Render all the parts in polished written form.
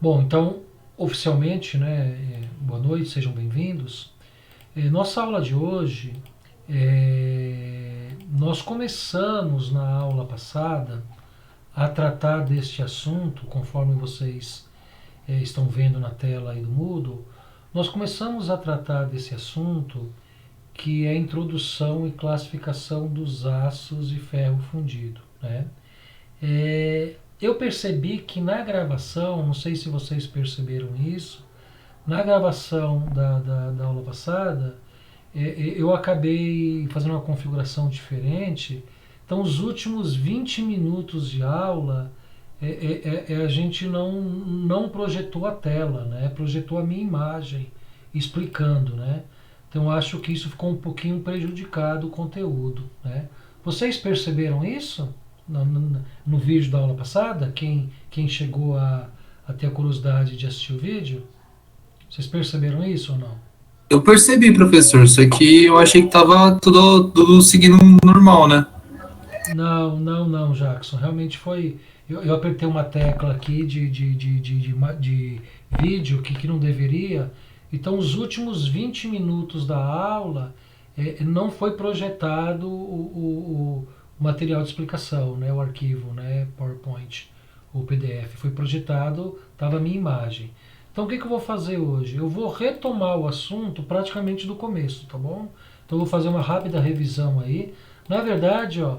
Bom, então, oficialmente, né, boa noite, sejam bem-vindos. Nossa aula de hoje, nós começamos na aula passada a tratar deste assunto, conforme vocês estão vendo na tela aí do Moodle, nós começamos a tratar desse assunto que é a introdução e classificação dos aços de ferro fundido, né? Eu percebi que na gravação, não sei se vocês perceberam isso, na gravação da aula passada, eu acabei fazendo uma configuração diferente. Então, os últimos 20 minutos de aula, a gente não projetou a tela, né? Projetou a minha imagem explicando, né? Então, acho que isso ficou um pouquinho prejudicado o conteúdo, né? Vocês perceberam isso no vídeo da aula passada? Quem chegou a ter a curiosidade de assistir o vídeo? Vocês perceberam isso ou não? Eu percebi, professor, só que eu achei que tava tudo seguindo normal, né? Não, Jackson. Realmente foi. Eu apertei uma tecla aqui de vídeo que não deveria. Então, os últimos 20 minutos da aula não foi projetado o material de explicação, né, o arquivo, né, PowerPoint, o PDF. Foi projetado, estava a minha imagem. Então, o que eu vou fazer hoje? Eu vou retomar o assunto praticamente do começo, tá bom? Então, eu vou fazer uma rápida revisão aí. Na verdade, ó,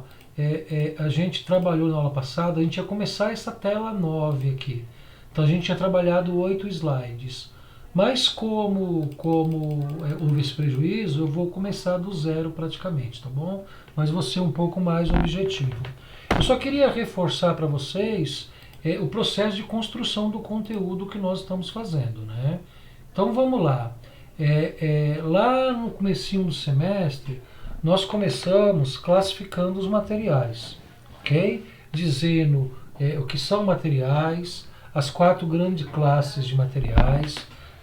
a gente trabalhou na aula passada, a gente ia começar essa tela 9 aqui. Então a gente tinha trabalhado 8 slides. Mas como houve esse prejuízo, eu vou começar do zero praticamente, tá bom? Mas vou ser um pouco mais objetivo. Eu só queria reforçar para vocês o processo de construção do conteúdo que nós estamos fazendo, né? Então vamos lá. Lá no comecinho do semestre, nós começamos classificando os materiais, ok? Dizendo o que são materiais, as 4 grandes classes de materiais: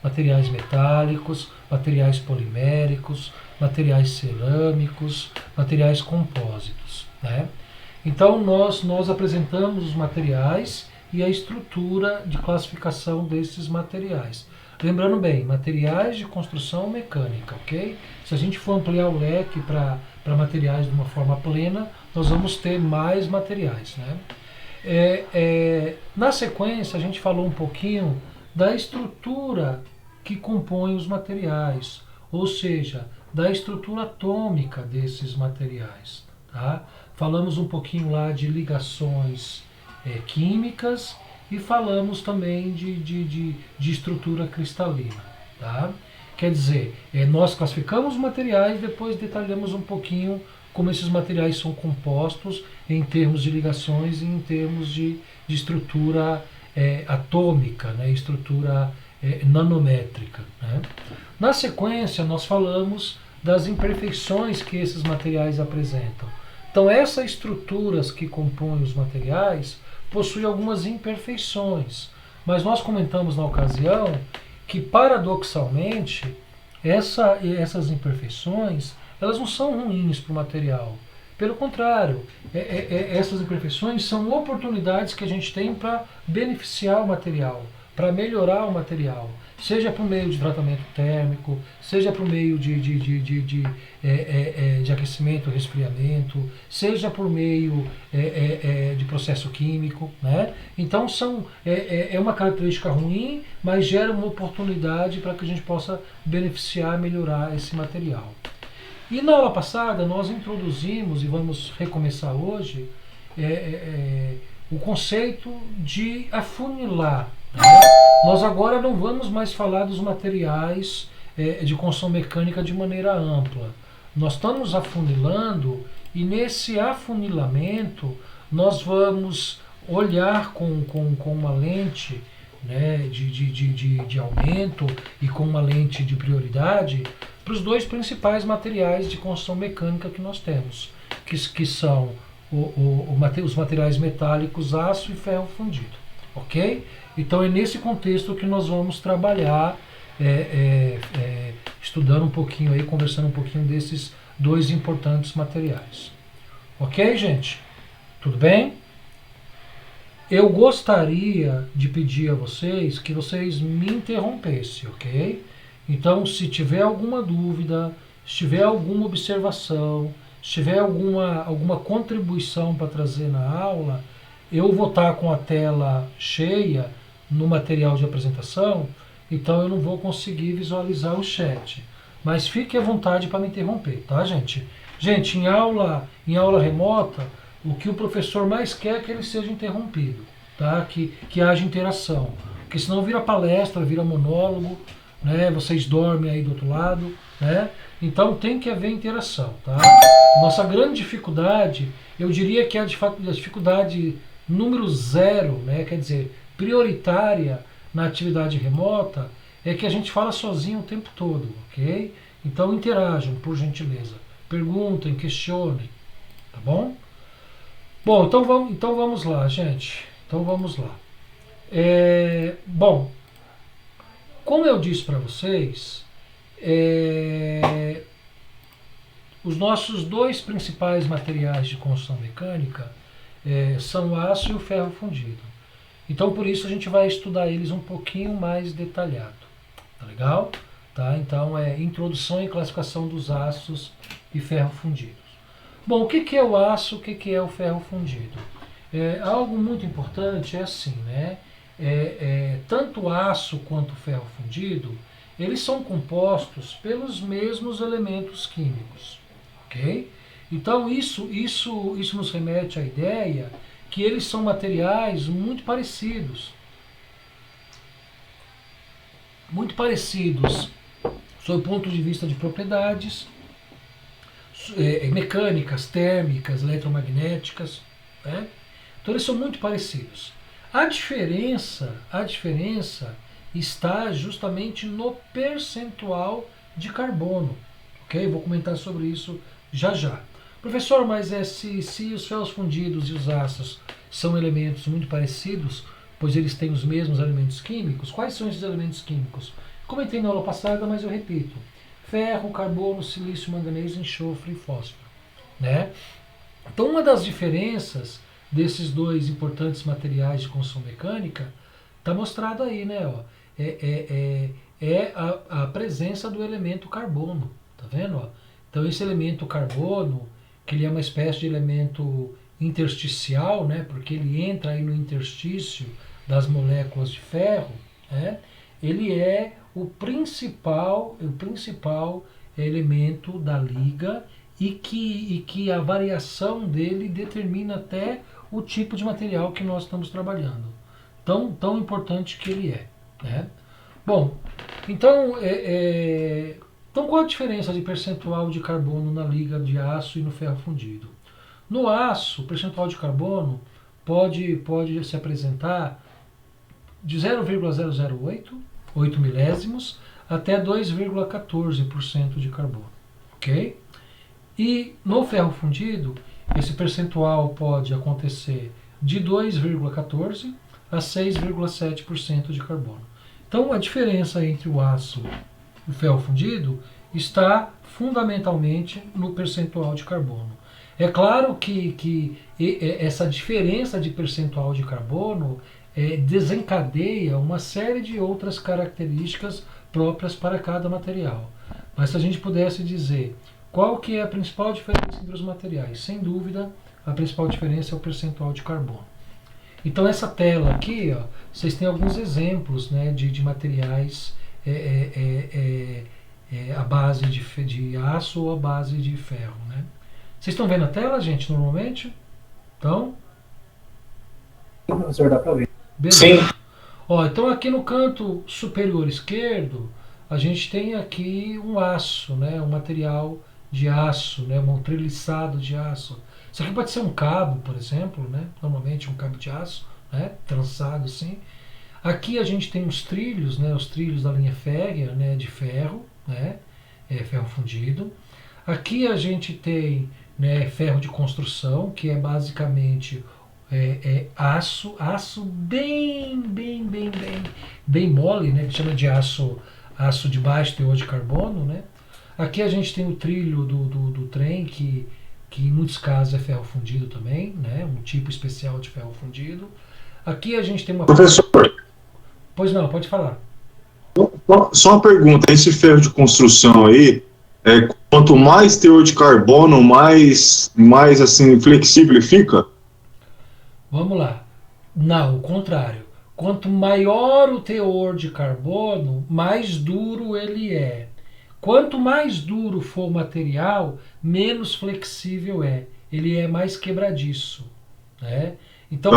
materiais metálicos, materiais poliméricos, materiais cerâmicos, materiais compósitos, né? Então nós apresentamos os materiais e a estrutura de classificação desses materiais. Lembrando bem, materiais de construção mecânica, ok? Se a gente for ampliar o leque para materiais de uma forma plena, nós vamos ter mais materiais, né? Na sequência, a gente falou um pouquinho da estrutura que compõe os materiais, ou seja, da estrutura atômica desses materiais. Tá? Falamos um pouquinho lá de ligações químicas e falamos também de estrutura cristalina. Tá? Quer dizer, nós classificamos os materiais, depois detalhamos um pouquinho como esses materiais são compostos em termos de ligações e em termos de estrutura atômica, né, estrutura nanométrica. Né? Na sequência, nós falamos das imperfeições que esses materiais apresentam. Então, essas estruturas que compõem os materiais possuem algumas imperfeições, mas nós comentamos na ocasião que, paradoxalmente, essas imperfeições elas não são ruins para o material. Pelo contrário, essas imperfeições são oportunidades que a gente tem para beneficiar o material, para melhorar o material, seja por meio de tratamento térmico, seja por meio de aquecimento, resfriamento, seja por meio de processo químico. Né? Então é uma característica ruim, mas gera uma oportunidade para que a gente possa beneficiar, melhorar esse material. E na aula passada nós introduzimos, e vamos recomeçar hoje, o conceito de afunilar. Né? Nós agora não vamos mais falar dos materiais de construção mecânica de maneira ampla. Nós estamos afunilando e nesse afunilamento nós vamos olhar com uma lente, né, de aumento e com uma lente de prioridade para os 2 principais materiais de construção mecânica que nós temos, que são os materiais metálicos, aço e ferro fundido. Ok? Então é nesse contexto que nós vamos trabalhar, estudando um pouquinho aí, conversando um pouquinho desses 2 importantes materiais. Ok, gente? Tudo bem? Eu gostaria de pedir a vocês que vocês me interrompessem, ok? Então, se tiver alguma dúvida, se tiver alguma observação, se tiver alguma contribuição para trazer na aula, eu vou estar com a tela cheia no material de apresentação, então eu não vou conseguir visualizar o chat. Mas fique à vontade para me interromper, tá, gente? Gente, em aula remota, o que o professor mais quer é que ele seja interrompido, tá? Que haja interação. Porque senão vira palestra, vira monólogo, né? Vocês dormem aí do outro lado, né? Então tem que haver interação, tá? Nossa grande dificuldade, eu diria que é a dificuldade número 0, né? Quer dizer, prioritária na atividade remota, é que a gente fala sozinho o tempo todo, ok? Então interajam, por gentileza. Perguntem, questionem, tá bom? Bom, então vamos lá, gente. Então vamos lá. Bom, como eu disse para vocês, os nossos dois principais materiais de construção mecânica são o aço e o ferro fundido. Então por isso a gente vai estudar eles um pouquinho mais detalhado. Tá legal? Tá? Então introdução e classificação dos aços e ferro fundidos. Bom, o que é o aço, o que é o ferro fundido? Algo muito importante é assim, né? Tanto o aço quanto o ferro fundido, eles são compostos pelos mesmos elementos químicos, ok? Então isso nos remete à ideia que eles são materiais muito parecidos sob o ponto de vista de propriedades mecânicas, térmicas, eletromagnéticas, né? Então eles são muito parecidos. A diferença está justamente no percentual de carbono, ok? Vou comentar sobre isso já já. Professor, mas se os ferros fundidos e os aços são elementos muito parecidos, pois eles têm os mesmos elementos químicos, quais são esses elementos químicos? Comentei na aula passada, mas eu repito. Ferro, carbono, silício, manganês, enxofre e fósforo, né? Então uma das diferenças desses dois importantes materiais de construção mecânica está mostrado aí, né? Ó, a presença do elemento carbono, tá vendo? Ó? Então esse elemento carbono, que ele é uma espécie de elemento intersticial, né? Porque ele entra aí no interstício das moléculas de ferro, né? Ele é o principal elemento da liga e que a variação dele determina até o tipo de material que nós estamos trabalhando. Tão importante que ele é. Né? Bom, então qual a diferença de percentual de carbono na liga de aço e no ferro fundido? No aço, o percentual de carbono pode se apresentar de 0,008 milésimos até 2,14% de carbono, ok? E no ferro fundido, esse percentual pode acontecer de 2,14 a 6,7% de carbono. Então a diferença entre o aço e o ferro fundido está fundamentalmente no percentual de carbono. É claro que essa diferença de percentual de carbono desencadeia uma série de outras características próprias para cada material. Mas se a gente pudesse dizer qual que é a principal diferença entre os materiais, sem dúvida, a principal diferença é o percentual de carbono. Então essa tela aqui, ó, vocês têm alguns exemplos, né, de materiais à base de aço ou à base de ferro. Né? Vocês estão vendo a tela, gente, normalmente? Então? O senhor dá para ver. Beleza. Sim. Ó, então aqui no canto superior esquerdo, a gente tem aqui um aço, né, um material de aço, né, um treliçado de aço. Isso aqui pode ser um cabo, por exemplo, né, normalmente um cabo de aço, né, trançado assim. Aqui a gente tem os trilhos, né, os trilhos da linha férrea, né, de ferro, né, ferro fundido. Aqui a gente tem, né, ferro de construção, que é basicamente aço bem mole, né, que chama de aço de baixo teor de carbono, né. Aqui a gente tem o trilho do trem, que em muitos casos é ferro fundido também, né, um tipo especial de ferro fundido. Aqui a gente tem uma... Professor, Pois não, pode falar. só uma pergunta. Esse ferro de construção aí, quanto mais teor de carbono, mais assim, flexível ele fica? Vamos lá. Não, o contrário. Quanto maior o teor de carbono, mais duro ele é. Quanto mais duro for o material, menos flexível é. Ele é mais quebradiço, né? Então,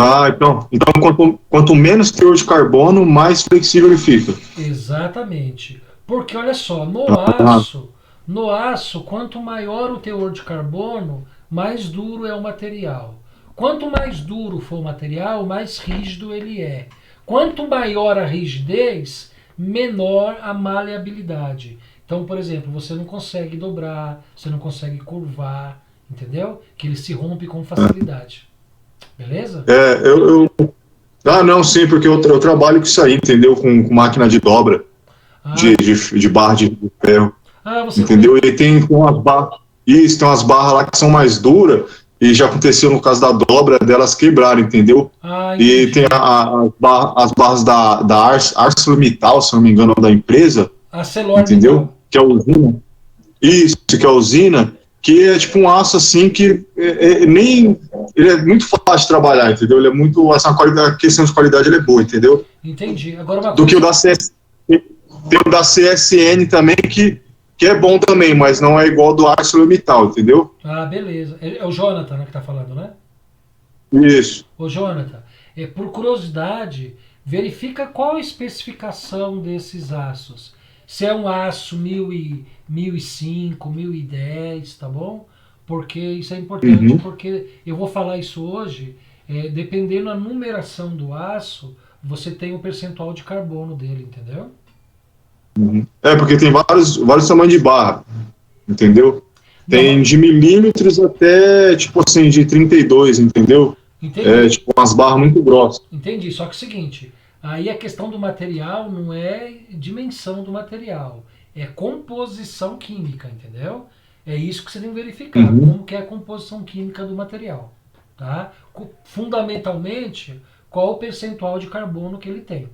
Então quanto menos teor de carbono, mais flexível ele fica. exatamente. Porque olha só, Ah, no aço, quanto maior o teor de carbono, mais duro é o material. Quanto mais duro for o material, mais rígido ele é. Quanto maior a rigidez, menor a maleabilidade. Então, por exemplo, você não consegue dobrar, você não consegue curvar, entendeu? Que ele se rompe com facilidade. Beleza? é, não, sim, porque eu trabalho com isso aí, entendeu? Com máquina de dobra, Ah, de barra de ferro, você entendeu? E tem umas barras, isso, tem umas barras lá que são mais duras, e já aconteceu no caso da dobra, delas quebrarem, entendeu? E tem entendi. as barras da ArcelorMittal, se não me engano, da empresa, entendeu? ArcelorMittal. Que é a usina. Isso, que é a usina, que é tipo um aço assim que nem. Ele é muito fácil de trabalhar, entendeu? Ele é muito. Essa qualidade, a questão de qualidade ele é boa, entendeu? Entendi. Agora uma Do que o coisa. da CS, tem o da CSN também, que é bom também, mas não é igual ao do ArcelorMittal, entendeu? Beleza. É o Jonathan, né, que tá falando, né? Isso. Ô, Jonathan, por curiosidade, verifica qual a especificação desses aços. Se é um aço 1005, 1010, tá bom? Porque isso é importante, Uhum. porque eu vou falar isso hoje, dependendo da numeração do aço, você tem o percentual de carbono dele, entendeu? Porque tem vários tamanhos de barra, entendeu? Tem Não, de milímetros até, tipo assim, de 32, entendeu? É, entendi. tipo, umas barras muito grossas. Entendi, só que é o seguinte, aí a questão do material não é dimensão do material, é composição química, entendeu? É isso que você tem que verificar, Uhum. como que é a composição química do material, tá? Fundamentalmente, qual o percentual de carbono que ele tem,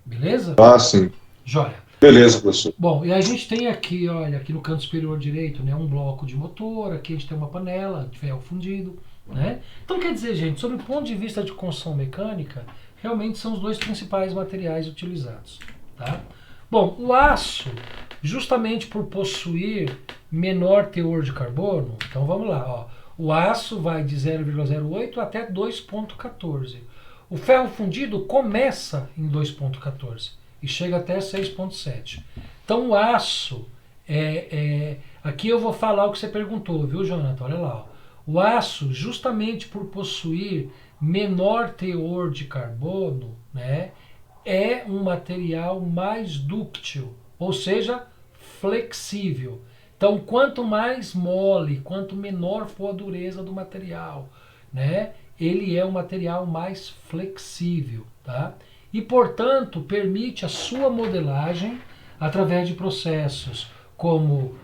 beleza? Ah, sim. Joia. Beleza, professor. Bom, e a gente tem aqui, olha, aqui no canto superior direito, né, um bloco de motor, aqui a gente tem uma panela de ferro fundido, né? Então quer dizer, gente, sob o ponto de vista de construção mecânica, realmente são os dois principais materiais utilizados, tá? Bom, o aço, justamente por possuir menor teor de carbono, então vamos lá, ó, o aço vai de 0,08 até 2,14. O ferro fundido começa em 2,14 e chega até 6,7. Então o aço, aqui eu vou falar o que você perguntou, viu, Jonathan? Olha lá. Ó. O aço, justamente por possuir menor teor de carbono, né, é um material mais dúctil, ou seja, flexível. Então, quanto mais mole, quanto menor for a dureza do material, né, ele é um material mais flexível, tá? E, portanto, permite a sua modelagem através de processos como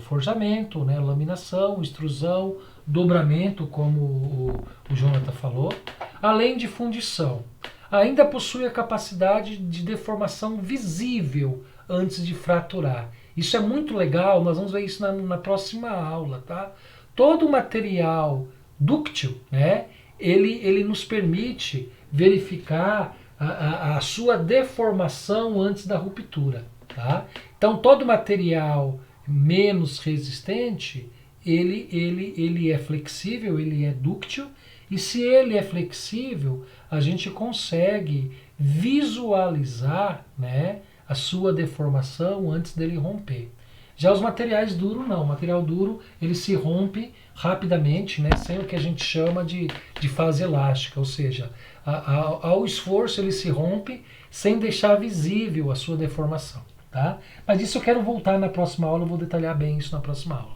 forjamento, né, laminação, extrusão, dobramento, como o Jonathan falou, além de fundição. Ainda possui a capacidade de deformação visível antes de fraturar. Isso é muito legal, nós vamos ver isso na próxima aula, tá? Todo material dúctil, né, ele nos permite verificar a sua deformação antes da ruptura. Tá? Então, todo material menos resistente, ele é flexível, ele é dúctil, e se ele é flexível, a gente consegue visualizar, né, a sua deformação antes dele romper. Já os materiais duros não, o material duro ele se rompe rapidamente, né, sem o que a gente chama de fase elástica, ou seja, ao esforço ele se rompe sem deixar visível a sua deformação. Tá? Mas isso eu quero voltar na próxima aula, eu vou detalhar bem isso na próxima aula.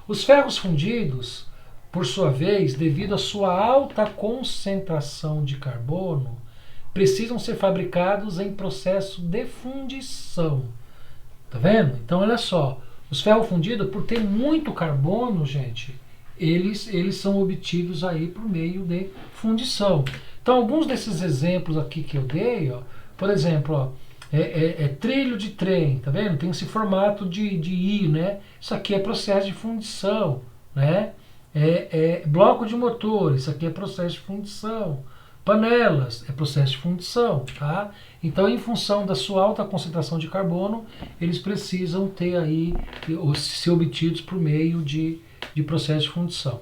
Os ferros fundidos, por sua vez, devido à sua alta concentração de carbono, precisam ser fabricados em processo de fundição. Tá vendo? Então olha só, os ferros fundidos, por ter muito carbono, gente, eles são obtidos aí por meio de fundição. Então, alguns desses exemplos aqui que eu dei, ó, por exemplo, ó, trilho de trem, tá vendo? Tem esse formato de I, né? Isso aqui é processo de fundição, né? Bloco de motor, isso aqui é processo de fundição. Panelas, é processo de fundição, tá? Então, em função da sua alta concentração de carbono, eles precisam ter aí, ou ser obtidos por meio de processo de fundição.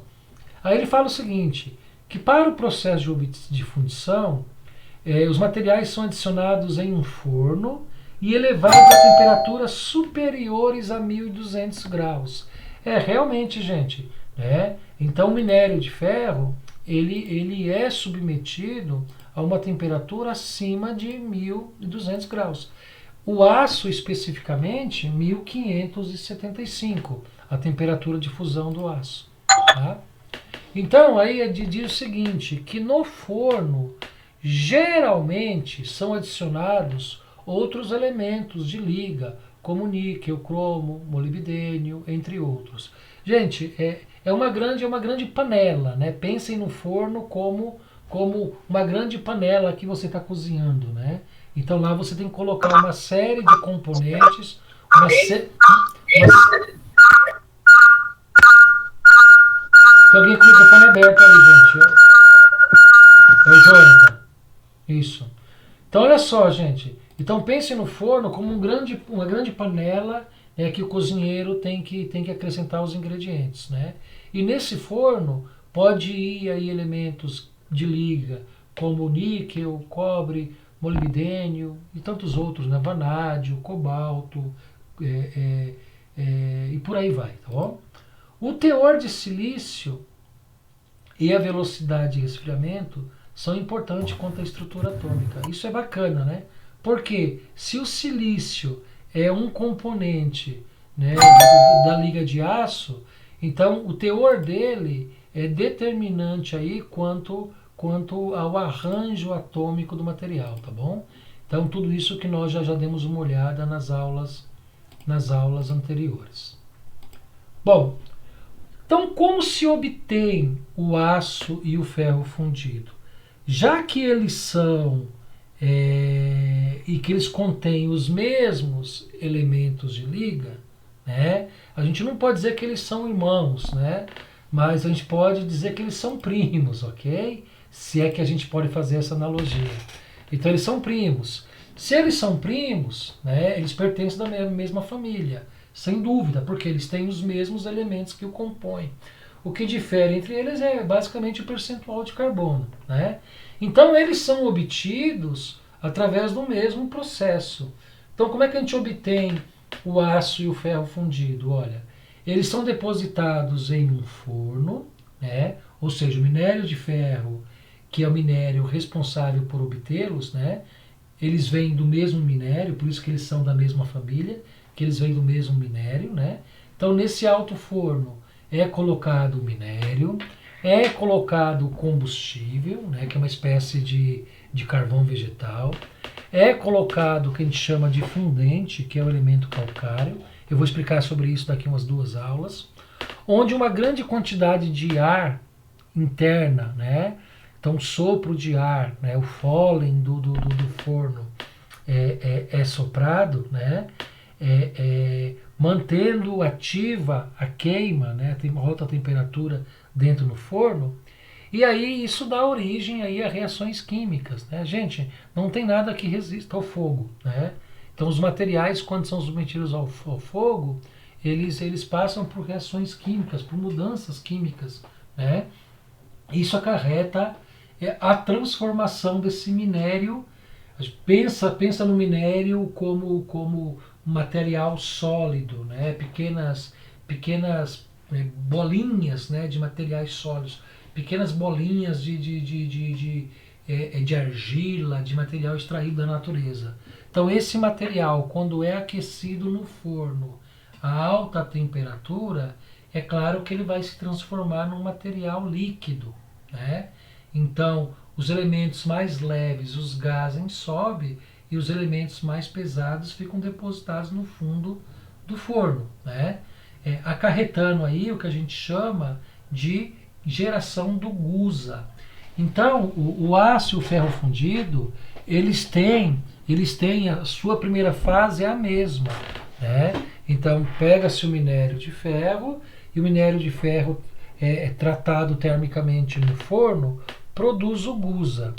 Aí ele fala o seguinte, que para o processo de fundição, os materiais são adicionados em um forno e elevados a temperaturas superiores a 1.200 graus. Realmente, gente, né? Então o minério de ferro, ele é submetido a uma temperatura acima de 1.200 graus. O aço, especificamente, 1.575, a temperatura de fusão do aço. Tá? Então, aí diz o seguinte, que no forno, geralmente, são adicionados outros elementos de liga, como níquel, cromo, molibdênio, entre outros. Gente, é uma grande panela, né? Pensem no forno como uma grande panela que você está cozinhando, né? Então lá você tem que colocar uma série de componentes, Tem alguém com o microfone aberto aí, gente. É o Jonathan. Isso. Então olha só, gente. Então pense no forno como uma grande panela, né, que o cozinheiro tem que acrescentar os ingredientes, né? E nesse forno pode ir aí elementos de liga, como níquel, cobre, molibdênio e tantos outros, né? Vanádio, cobalto, e por aí vai, tá bom? O teor de silício e a velocidade de resfriamento são importantes quanto à estrutura atômica. Isso é bacana, né? Porque se o silício é um componente, né, da liga de aço, então o teor dele é determinante aí quanto ao arranjo atômico do material, tá bom? Então tudo isso que nós já demos uma olhada nas aulas anteriores. Bom, então como se obtém o aço e o ferro fundido? Já que eles são e que eles contêm os mesmos elementos de liga, né? A gente não pode dizer que eles são irmãos, né? Mas a gente pode dizer que eles são primos, ok? Se é que a gente pode fazer essa analogia. Então eles são primos. Se eles são primos, né, eles pertencem da mesma família, sem dúvida, porque eles têm os mesmos elementos que o compõem. O que difere entre eles é basicamente o percentual de carbono, né? Então eles são obtidos através do mesmo processo. Então como é que a gente obtém o aço e o ferro fundido? Olha, eles são depositados em um forno, né? Ou seja, o minério de ferro, que é o minério responsável por obtê-los, né? Eles vêm do mesmo minério, por isso que eles são da mesma família, que eles vêm do mesmo minério, né? Então nesse alto forno é colocado o minério, é colocado o combustível, né, que é uma espécie de carvão vegetal, é colocado o que a gente chama de fundente, que é o elemento calcário. Eu vou explicar sobre isso daqui umas 2 aulas, onde uma grande quantidade de ar interna, né, então sopro de ar, né, o pólen do forno é soprado, né, mantendo ativa a queima, né, tem uma alta temperatura dentro do forno, e aí isso dá origem aí a reações químicas, né? Gente, não tem nada que resista ao fogo, né? Então os materiais, quando são submetidos ao fogo, eles passam por reações químicas, por mudanças químicas, né? Isso acarreta a transformação desse minério. Pensa no minério como material sólido, né? Pequenas bolinhas, né, de materiais sólidos, pequenas bolinhas de argila, de material extraído da natureza. Então esse material, quando é aquecido no forno a alta temperatura, é claro que ele vai se transformar num material líquido, né? Então os elementos mais leves, os gases, sobem e os elementos mais pesados ficam depositados no fundo do forno, né? Acarretando aí o que a gente chama de geração do gusa. Então, o aço e o ferro fundido, eles têm a sua primeira fase é a mesma, né? Então, pega-se o minério de ferro, e o minério de ferro é tratado termicamente no forno, produz o gusa.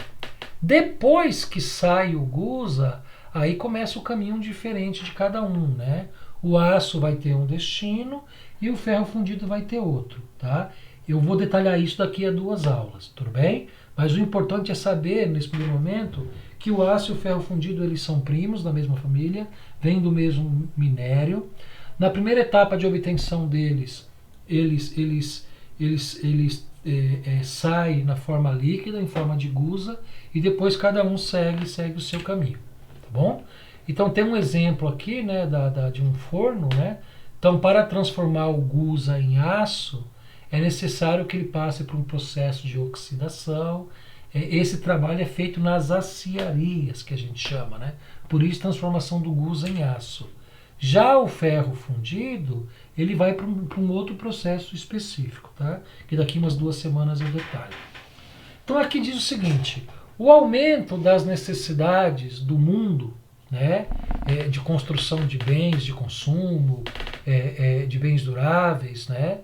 Depois que sai o gusa, aí começa o caminho diferente de cada um, né? O aço vai ter um destino e o ferro fundido vai ter outro, tá? Eu vou detalhar isso daqui a 2 aulas, tudo bem? Mas o importante é saber, nesse primeiro momento, que o aço e o ferro fundido eles são primos da mesma família, vêm do mesmo minério. Na primeira etapa de obtenção deles, eles saem na forma líquida, em forma de gusa, e depois cada um segue o seu caminho, tá bom? Então tem um exemplo aqui, né, de um forno, né? Então, para transformar o gusa em aço, é necessário que ele passe por um processo de oxidação. Esse trabalho é feito nas aciarias, que a gente chama, né? Por isso, transformação do gusa em aço. Já o ferro fundido, ele vai para um outro processo específico, tá? Que daqui umas 2 semanas eu detalho. Então aqui diz o seguinte: o aumento das necessidades do mundo, né, de construção de bens de consumo, de bens duráveis, né,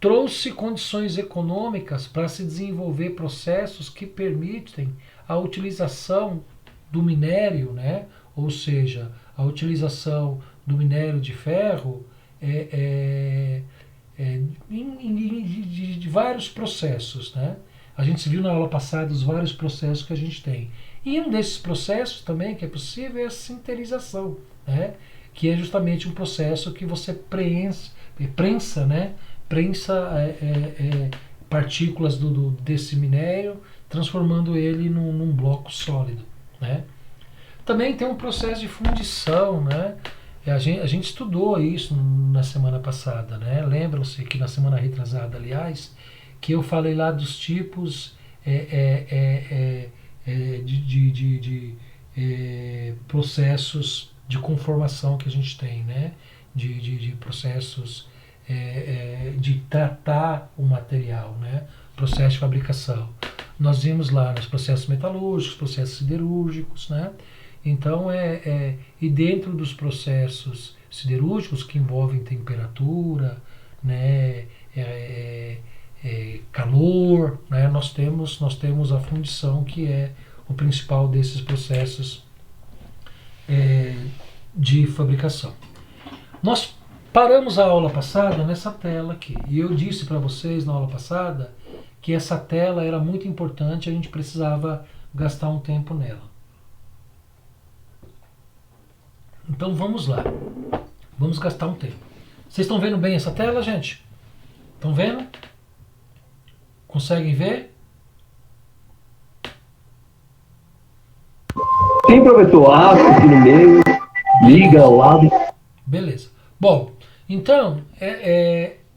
trouxe condições econômicas para se desenvolver processos que permitem a utilização do minério, né, ou seja, a utilização do minério de ferro de vários processos, né? A gente viu na aula passada os vários processos que a gente tem. E um desses processos também que é possível é a sinterização, né? Que é justamente um processo que você prensa, né? Partículas desse minério, transformando ele num bloco sólido, né? Também tem um processo de fundição, né? A gente estudou isso na semana passada, né? Lembram-se que na semana retrasada, aliás, que eu falei lá dos tipos de processos de conformação que a gente tem, né? De processos de tratar o material, né? Processo de fabricação. Nós vimos lá nos processos metalúrgicos, processos siderúrgicos, né? Então, e dentro dos processos siderúrgicos que envolvem temperatura, né, calor, né, nós temos a fundição, que é o principal desses processos de fabricação. Nós paramos a aula passada nessa tela aqui, e eu disse para vocês na aula passada que essa tela era muito importante, a gente precisava gastar um tempo nela. Então vamos lá, vamos gastar um tempo. Vocês estão vendo bem essa tela, gente? Estão vendo? Conseguem ver? Sim, professor, aqui no meio, liga ao lado. Beleza. Bom, então,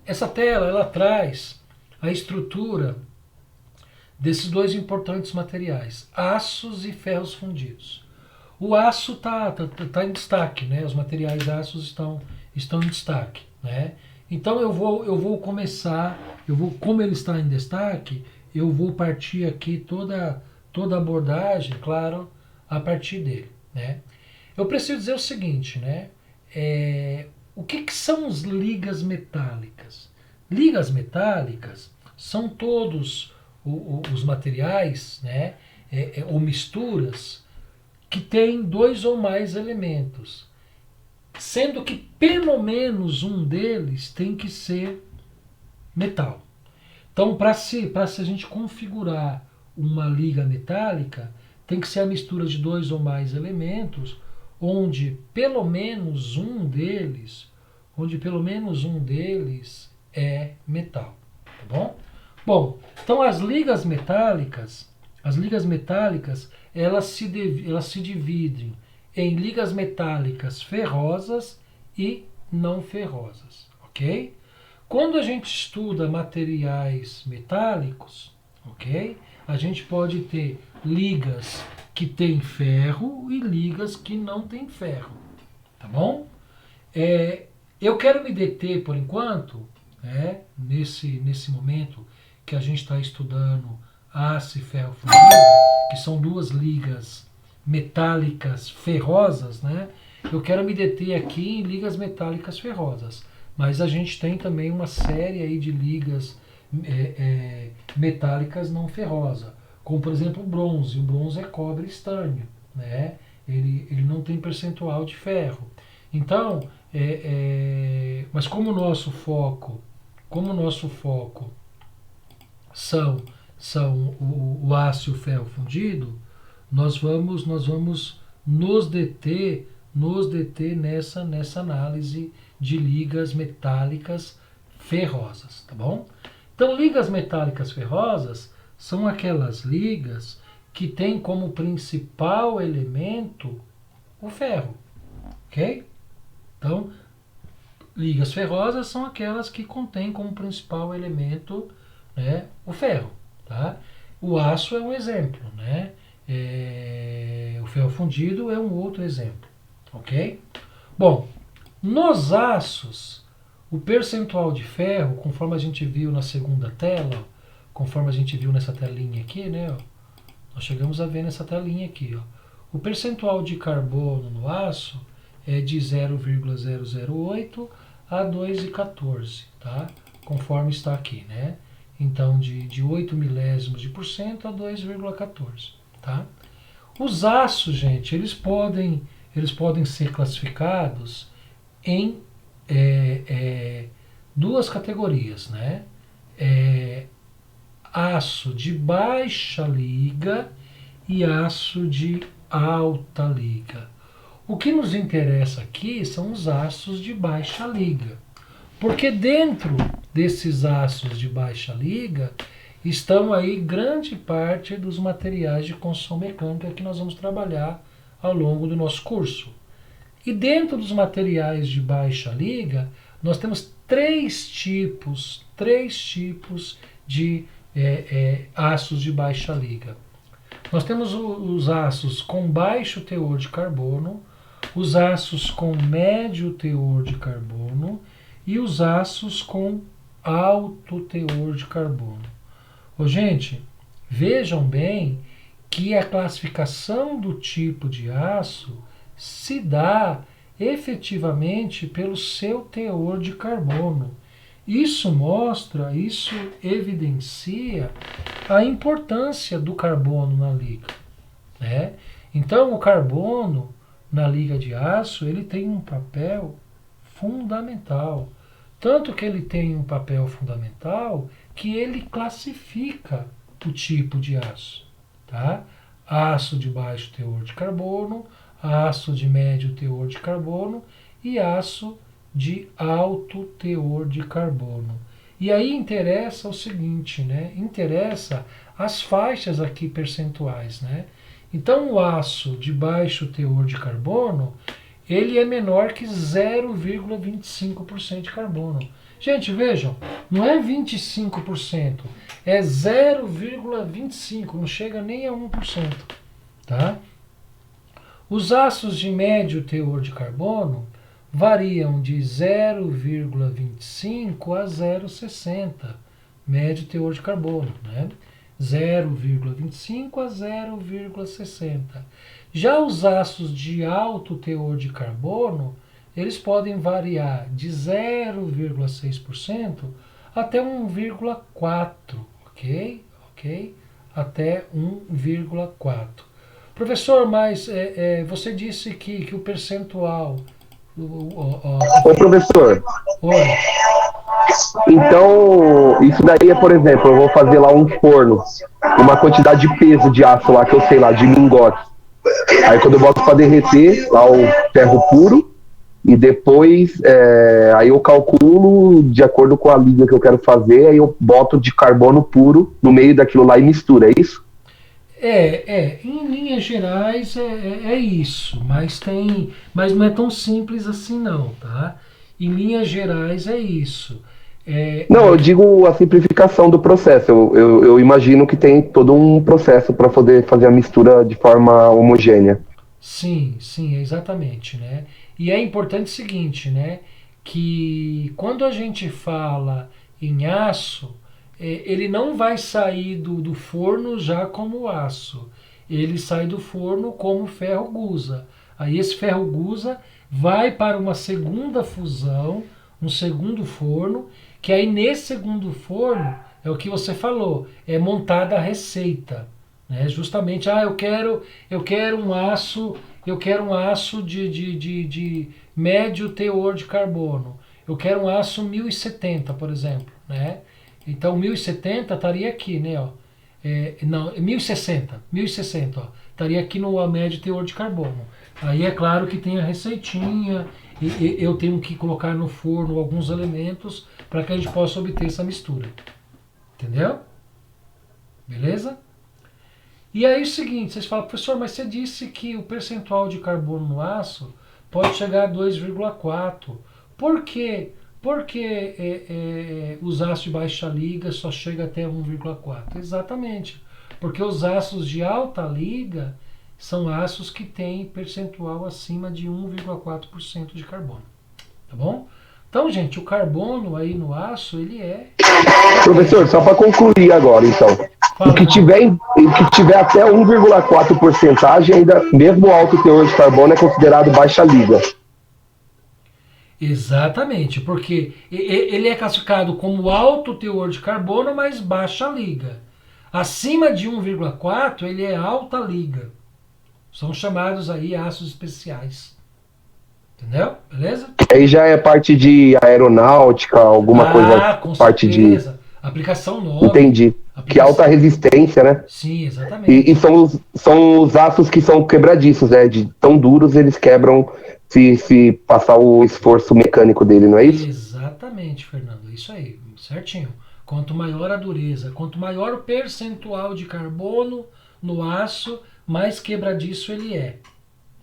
essa tela ela traz a estrutura desses 2 importantes materiais, aços e ferros fundidos. O aço está em destaque, né? Os materiais aços estão em destaque, né? Então eu vou começar, como ele está em destaque, eu vou partir aqui toda a abordagem, claro, a partir dele, né? Eu preciso dizer o seguinte, né? O que são as ligas metálicas? Ligas metálicas são todos os materiais, né? Ou misturas que têm 2 ou mais elementos, sendo que pelo menos um deles tem que ser metal. Então, para a gente configurar uma liga metálica, tem que ser a mistura de 2 ou mais elementos, onde pelo menos um deles é metal, tá bom? Bom, então as ligas metálicas, elas se dividem em ligas metálicas ferrosas e não ferrosas, ok? Quando a gente estuda materiais metálicos, ok? A gente pode ter ligas que têm ferro e ligas que não têm ferro, tá bom? Eu quero me deter, por enquanto, né, nesse momento que a gente está estudando aço e ferro fundido, que são duas ligas metálicas ferrosas, né? Eu quero me deter aqui em ligas metálicas ferrosas, mas a gente tem também uma série aí de ligas metálicas não ferrosas, como por exemplo o bronze. O bronze é cobre estânio, né? Ele não tem percentual de ferro. Então, mas como o nosso foco são o aço e o ferro fundido, nós vamos nos deter nessa análise de ligas metálicas ferrosas, tá bom? Então, ligas metálicas ferrosas são aquelas ligas que têm como principal elemento o ferro, ok? Então, ligas ferrosas são aquelas que contêm como principal elemento, né, o ferro, tá? O aço é um exemplo, né? O ferro fundido é um outro exemplo, ok? Bom, nos aços, o percentual de ferro, conforme a gente viu na segunda tela, conforme a gente viu nessa telinha aqui, né? Ó, nós chegamos a ver nessa telinha aqui, ó, o percentual de carbono no aço é de 0,008 a 2,14, tá? Conforme está aqui, né? Então, de 8 milésimos de por cento a 2,14, tá? Os aços, gente, eles podem ser classificados em duas categorias, né? Aço de baixa liga e aço de alta liga. O que nos interessa aqui são os aços de baixa liga, porque dentro desses aços de baixa liga estão aí grande parte dos materiais de construção mecânica que nós vamos trabalhar ao longo do nosso curso. E dentro dos materiais de baixa liga, nós temos três tipos de aços de baixa liga. Nós temos os aços com baixo teor de carbono, os aços com médio teor de carbono e os aços com alto teor de carbono. Gente, vejam bem que a classificação do tipo de aço se dá efetivamente pelo seu teor de carbono. Isso evidencia a importância do carbono na liga, né? Então, o carbono na liga de aço, ele tem um papel fundamental. Tanto que ele tem um papel fundamental que ele classifica o tipo de aço, tá? Aço de baixo teor de carbono, aço de médio teor de carbono e aço de alto teor de carbono. E aí interessa o seguinte, né? Interessa as faixas aqui percentuais, né? Então o aço de baixo teor de carbono, ele é menor que 0,25% de carbono. Gente, vejam, não é 25%, é 0,25%, não chega nem a 1%, tá? Os aços de médio teor de carbono variam de 0,25 a 0,60, médio teor de carbono, né? 0,25 a 0,60. Já os aços de alto teor de carbono, eles podem variar de 0,6% até 1,4%, ok? Até 1,4%. Professor, mas você disse que o percentual... Ô, professor. Oi. Então, isso daí é, por exemplo, eu vou fazer lá um forno, uma quantidade de peso de aço lá, que eu sei lá, de lingote. Aí quando eu boto para derreter, lá o ferro puro, e depois aí eu calculo de acordo com a liga que eu quero fazer, aí eu boto de carbono puro no meio daquilo lá e mistura, é isso? Em linhas gerais é isso, mas não é tão simples assim não, tá? Em linhas gerais é isso. Não, eu digo a simplificação do processo. Eu imagino que tem todo um processo para poder fazer a mistura de forma homogênea. Sim, exatamente, né? E é importante o seguinte, né? que quando a gente fala em aço, ele não vai sair do forno já como aço. Ele sai do forno como ferro gusa. Aí esse ferro gusa vai para uma segunda fusão, um segundo forno, que aí nesse segundo forno é o que você falou, é montada a receita, né? Justamente, eu quero um aço, de médio teor de carbono. Eu quero um aço 1070, por exemplo, né? Então 1070 estaria aqui, né, ó. Não, 1060, ó, estaria aqui no médio teor de carbono. Aí é claro que tem a receitinha, e eu tenho que colocar no forno alguns elementos para que a gente possa obter essa mistura. Entendeu? Beleza? E aí é o seguinte, vocês falam, professor, mas você disse que o percentual de carbono no aço pode chegar a 2,4. Por quê? Porque os aços de baixa liga só chegam até 1,4. Exatamente. Porque os aços de alta liga são aços que têm percentual acima de 1,4% de carbono. Tá bom? Então, gente, o carbono aí no aço, ele é... Professor, só para concluir agora, então. Fala, O que tiver até 1,4 porcentagem, ainda, mesmo alto teor de carbono, é considerado baixa liga. Exatamente, porque ele é classificado como alto teor de carbono, mas baixa liga. Acima de 1,4 ele é alta liga. São chamados aí ácidos especiais. Entendeu? Beleza? Aí já é parte de aeronáutica, alguma coisa, com parte certeza. de... Aplicação nova. Entendi. Que é alta resistência, né? Sim, exatamente. E são os aços que são quebradiços, né? De tão duros, eles quebram se passar o esforço mecânico dele, não é isso? Exatamente, Fernando. Isso aí, certinho. Quanto maior a dureza, quanto maior o percentual de carbono no aço, mais quebradiço ele é,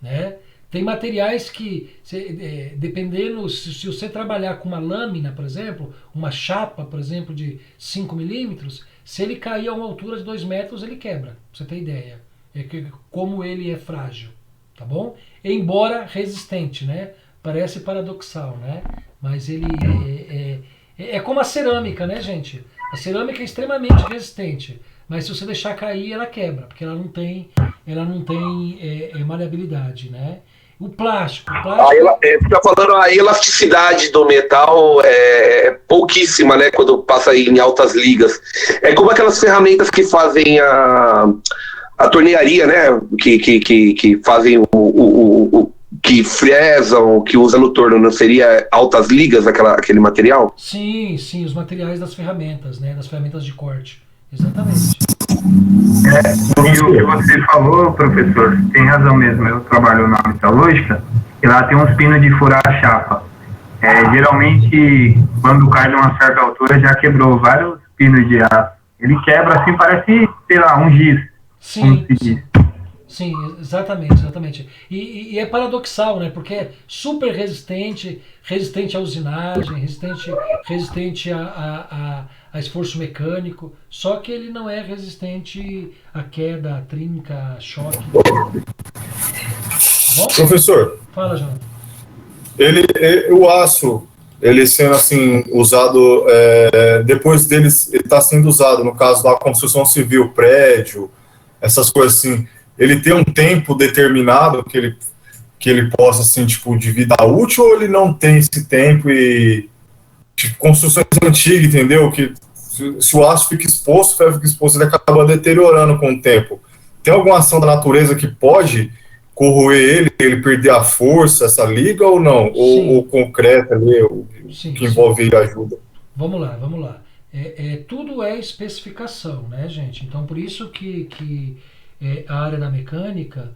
né? Tem materiais que, dependendo, se você trabalhar com uma lâmina, por exemplo, uma chapa, por exemplo, de 5 milímetros, se ele cair a uma altura de 2 metros, ele quebra, pra você ter ideia. Como ele é frágil, tá bom? Embora resistente, né? Parece paradoxal, né? Mas ele é como a cerâmica, né, gente? A cerâmica é extremamente resistente, mas se você deixar cair, ela quebra, porque ela não tem maleabilidade, né? O plástico. Você está falando a elasticidade do metal é pouquíssima, né? Quando passa em altas ligas. É como aquelas ferramentas que fazem a tornearia, né? Que fazem que fresam, que usa no torno, não seria altas ligas aquele material? Sim, os materiais das ferramentas, né? Das ferramentas de corte. Exatamente. E o que você falou, professor, tem razão mesmo. Eu trabalho na metalúrgica e lá tem uns pinos de furar a chapa. Geralmente, quando cai de uma certa altura, já quebrou vários pinos de aço. Ele quebra assim, parece, sei lá, um giz. Sim, exatamente. E é paradoxal, né? Porque é super resistente à usinagem, resistente a esforço mecânico, só que ele não é resistente à queda, à trinca, a choque. Bom? Professor, Fala, João. O aço, ele sendo assim usado, depois dele está sendo usado, no caso da construção civil, prédio, essas coisas assim, ele tem um tempo determinado que ele possa, assim, tipo, de vida útil, ou ele não tem esse tempo e, tipo, construções antigas, entendeu? Que se o aço fica exposto, o ferro fica exposto, ele acaba deteriorando com o tempo. Tem alguma ação da natureza que pode corroer ele perder a força, essa liga, ou não? Ou o concreto ali, que envolve ele ajuda? Vamos lá. Tudo é especificação, né, gente? Então, por isso que a área da mecânica,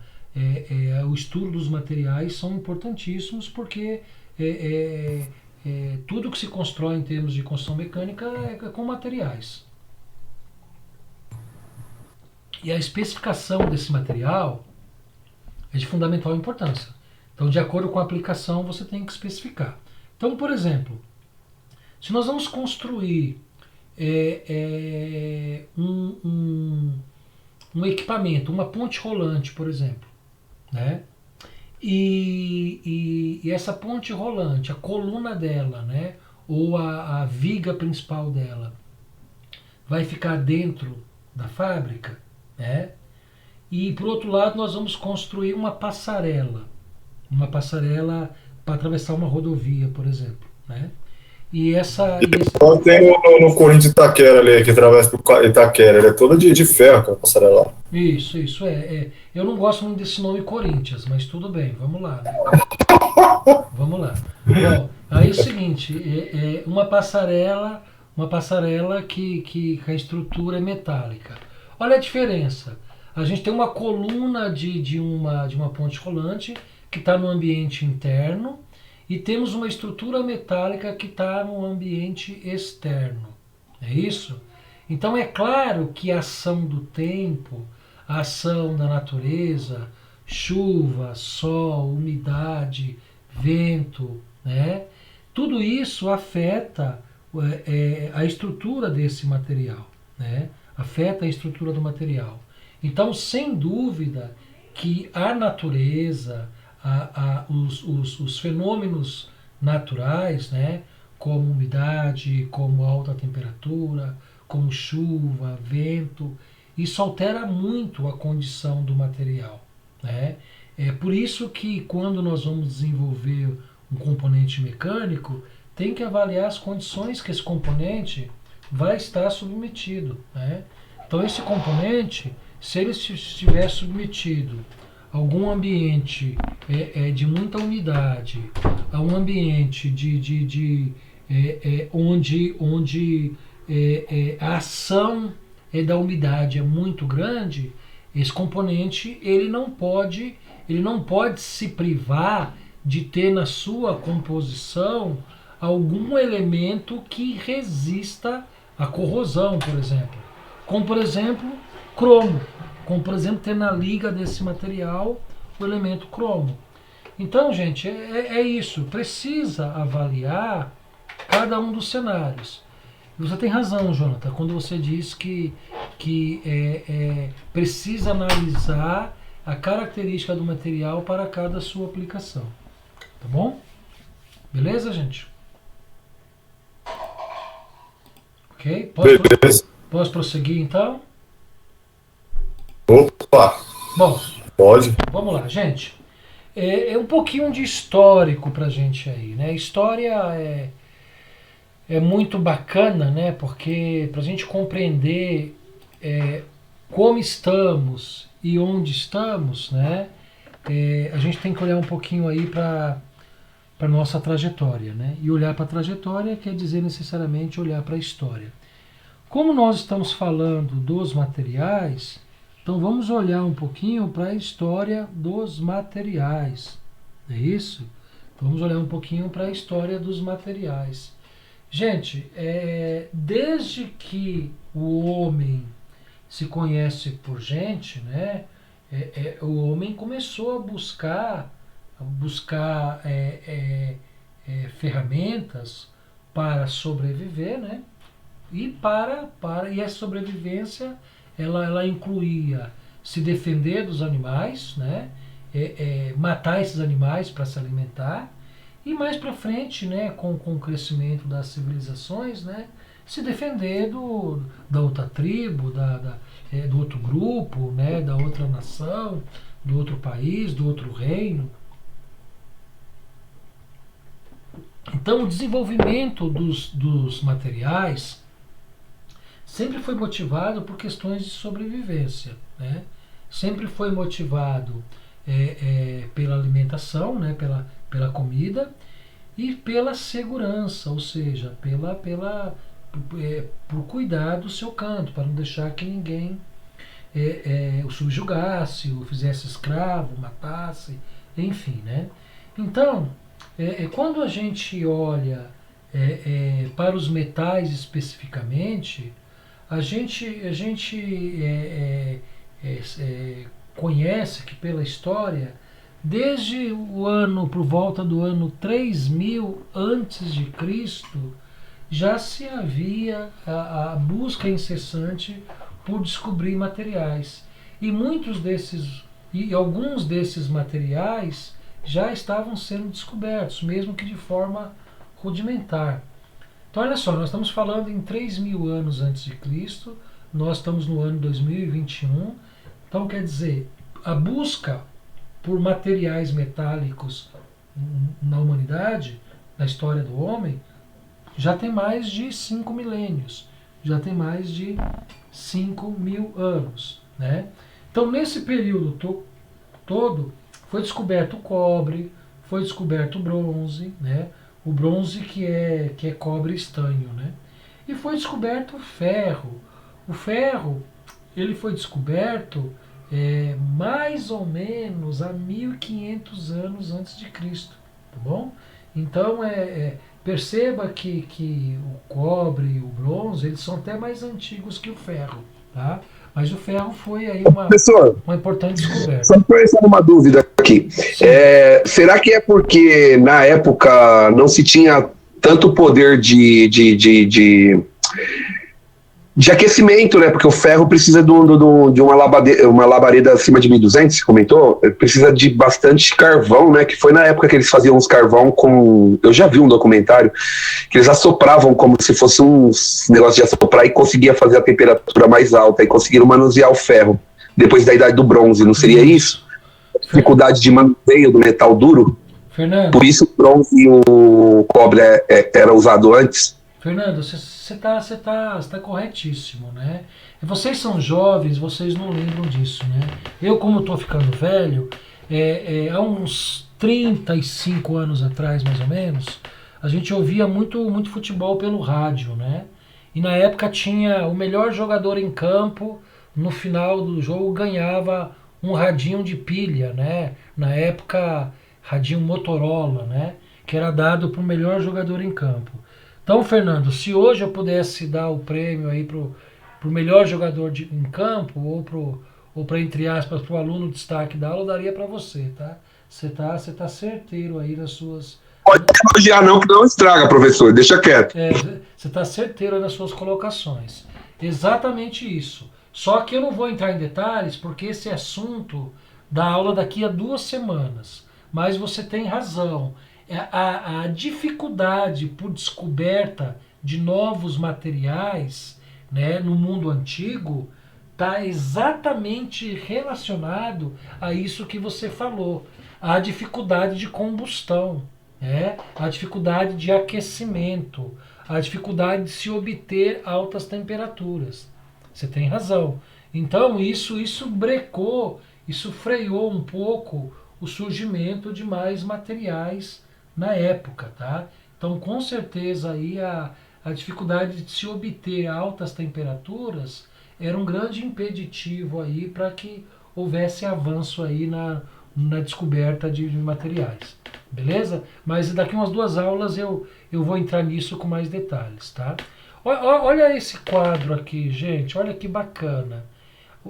o estudo dos materiais são importantíssimos, porque tudo que se constrói em termos de construção mecânica é com materiais. E a especificação desse material é de fundamental importância. Então, de acordo com a aplicação, você tem que especificar. Então, por exemplo, se nós vamos construir um equipamento, uma ponte rolante, por exemplo, né? E essa ponte rolante, a coluna dela, né, ou a viga principal dela, vai ficar dentro da fábrica, né? E por outro lado nós vamos construir uma passarela para atravessar uma rodovia, por exemplo, né? E Então tem no Corinthians de Itaquera ali, que atravessa por Itaquera, ele é toda de ferro, aquela passarela lá. Isso eu não gosto muito desse nome Corinthians, mas tudo bem, vamos lá, né? Vamos lá. Bom, aí é o seguinte, uma passarela que a estrutura é metálica. Olha a diferença. A gente tem uma coluna de uma ponte rolante que está no ambiente interno e temos uma estrutura metálica que está no ambiente externo. É isso? Então é claro que a ação do tempo, a ação da natureza, chuva, sol, umidade, vento, né? Tudo isso afeta a estrutura desse material, né? Afeta a estrutura do material. Então, sem dúvida que a natureza, os fenômenos naturais, né? Como umidade, como alta temperatura, como chuva, vento, isso altera muito a condição do material, né? É por isso que quando nós vamos desenvolver um componente mecânico, tem que avaliar as condições que esse componente vai estar submetido, né? Então esse componente, se ele estiver submetido a algum ambiente de muita umidade, a um ambiente onde a ação da umidade é muito grande, esse componente ele não pode se privar de ter na sua composição algum elemento que resista à corrosão, por exemplo. Como, por exemplo, cromo. Como, por exemplo, ter na liga desse material o elemento cromo. Então, gente, é isso. Precisa avaliar cada um dos cenários. Você tem razão, Jonathan, quando você diz que precisa analisar a característica do material para cada sua aplicação. Tá bom? Beleza, gente? Ok? Beleza. Posso prosseguir, então? Opa! Bom, Pode. vamos lá, gente. Um pouquinho de histórico pra gente aí, né? História é muito bacana, né? Porque pra gente compreender como estamos e onde estamos, né? A gente tem que olhar um pouquinho aí para nossa trajetória, né? E olhar para a trajetória quer dizer necessariamente olhar para a história. Como nós estamos falando dos materiais, então vamos olhar um pouquinho para a história dos materiais. É isso? Então vamos olhar um pouquinho para a história dos materiais. Gente, desde que o homem se conhece por gente, né? O homem começou a buscar ferramentas para sobreviver, né? E essa sobrevivência ela incluía se defender dos animais, né? Matar esses animais para se alimentar e mais para frente, né? Com o crescimento das civilizações, né? Se defender da outra tribo, do outro grupo, né? Da outra nação, do outro país, do outro reino. Então, o desenvolvimento dos materiais sempre foi motivado por questões de sobrevivência, né? Sempre foi motivado pela alimentação, né? Pela comida e pela segurança, ou seja, por cuidar do seu canto, para não deixar que ninguém o subjugasse, o fizesse escravo, matasse, enfim, né? Então, quando a gente olha para os metais especificamente, a gente conhece que pela história, desde por volta do ano 3000 antes de Cristo, já se havia a busca incessante por descobrir materiais. E alguns desses materiais já estavam sendo descobertos, mesmo que de forma rudimentar. Então olha só, nós estamos falando em 3.000 anos antes de Cristo, nós estamos no ano 2021, então quer dizer, a busca por materiais metálicos na humanidade, na história do homem, já tem mais de 5 milênios, já tem mais de 5.000 anos, né? Então nesse período todo foi descoberto o cobre, foi descoberto o bronze, né? O bronze que é cobre estanho, né? E foi descoberto o ferro. O ferro, ele foi descoberto mais ou menos há 1.500 anos antes de Cristo, tá bom? Então perceba que o cobre e o bronze, eles são até mais antigos que o ferro, tá? Mas o ferro foi aí Professor, uma importante descoberta. só para uma dúvida aqui. Será que é porque na época não se tinha tanto poder de aquecimento, né? Porque o ferro precisa de uma labareda acima de 1.200, você comentou? Precisa de bastante carvão, né? Que foi na época que eles faziam uns carvão com... Eu já vi um documentário que eles assopravam como se fosse uns negócios de assoprar e conseguia fazer a temperatura mais alta e conseguiram manusear o ferro depois da idade do bronze, não seria isso? Dificuldade de manuseio do metal duro? Fernando, Por isso o bronze e o cobre era usado antes? Fernando, você tá corretíssimo, né? E vocês são jovens, vocês não lembram disso, né? Eu, como estou ficando velho, há uns 35 anos atrás, mais ou menos, a gente ouvia muito futebol pelo rádio, né? E na época tinha o melhor jogador em campo, no final do jogo ganhava um radinho de pilha, né? Na época, radinho Motorola, né? Que era dado para o melhor jogador em campo. Então, Fernando, se hoje eu pudesse dar o prêmio aí pro melhor jogador em campo, ou para, entre aspas, pro aluno destaque da aula, eu daria para você, tá? Você tá certeiro aí nas suas... Pode elogiar não, que não estraga, professor, deixa quieto. Você está certeiro nas suas colocações. Exatamente isso. Só que eu não vou entrar em detalhes, porque esse assunto da aula daqui a 2 semanas. Mas você tem razão. A dificuldade por descoberta de novos materiais, né, no mundo antigo está exatamente relacionado a isso que você falou, a dificuldade de combustão, né, a dificuldade de aquecimento, a dificuldade de se obter altas temperaturas. Você tem razão. Então isso brecou, isso freou um pouco o surgimento de mais materiais na época, tá? Então, com certeza aí a dificuldade de se obter altas temperaturas era um grande impeditivo aí para que houvesse avanço aí na descoberta de materiais, beleza? Mas daqui umas 2 aulas eu vou entrar nisso com mais detalhes, tá? Olha esse quadro aqui, gente, olha que bacana.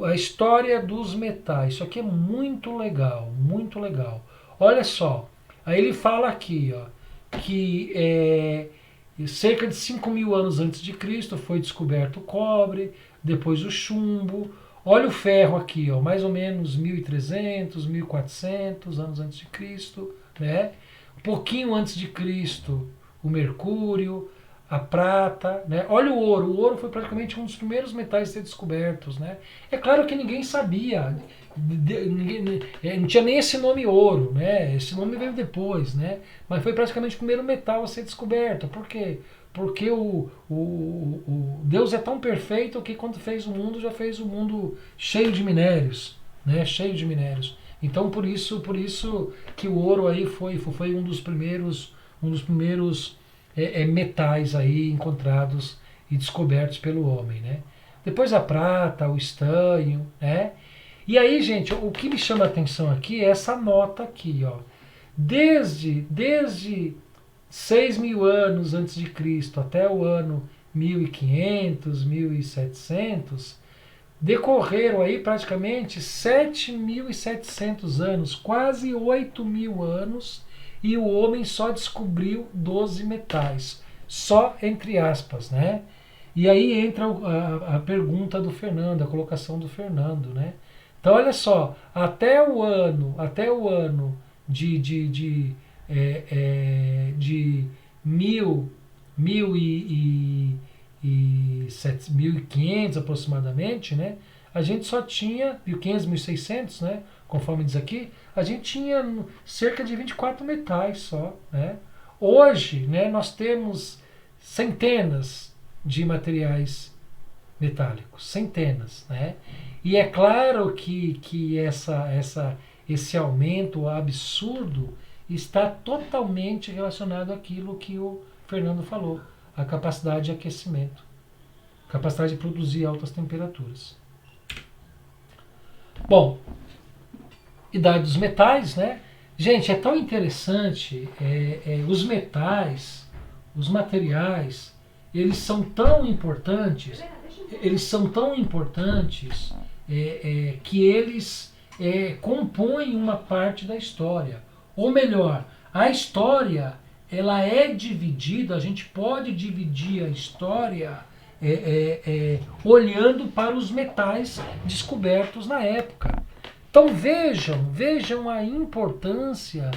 A história dos metais, isso aqui é muito legal, muito legal. Olha só. Aí ele fala aqui, ó, que cerca de 5.000 anos antes de Cristo foi descoberto o cobre, depois o chumbo. Olha o ferro aqui, ó, mais ou menos 1.300, 1.400 anos antes de Cristo, né? Um pouquinho antes de Cristo, o mercúrio, a prata, né? Olha o ouro foi praticamente um dos primeiros metais a ser descobertos, né? É claro que ninguém sabia, não tinha nem esse nome ouro, né? Esse nome veio depois, né? Mas foi praticamente o primeiro metal a ser descoberto. Por quê? Porque o Deus é tão perfeito que quando fez o mundo, já fez o mundo cheio de minérios, né? Cheio de minérios. Então por isso que o ouro aí foi um dos primeiros metais aí encontrados e descobertos pelo homem, né? Depois a prata, o estanho, né? E aí, gente, o que me chama a atenção aqui é essa nota aqui, ó. Desde 6.000 anos antes de Cristo até o ano 1.500, 1.700, decorreram aí praticamente 7.700 anos, quase 8.000 anos, e o homem só descobriu 12 metais, só entre aspas, né? E aí entra a pergunta do Fernando, a colocação do Fernando, né? Então olha só, até o ano de 1.500 aproximadamente, né? A gente só tinha 1.500, 1.600, né? Conforme diz aqui, a gente tinha cerca de 24 metais só, né? Hoje, né, nós temos centenas de materiais metálicos, centenas, né? E é claro que esse aumento absurdo está totalmente relacionado àquilo que o Fernando falou, a capacidade de aquecimento, capacidade de produzir altas temperaturas. Bom, idade dos metais, né? Gente, é tão interessante, os metais, os materiais, eles são tão importantes que eles compõem uma parte da história. Ou melhor, a história, ela é dividida, a gente pode dividir a história olhando para os metais descobertos na época. Então vejam a importância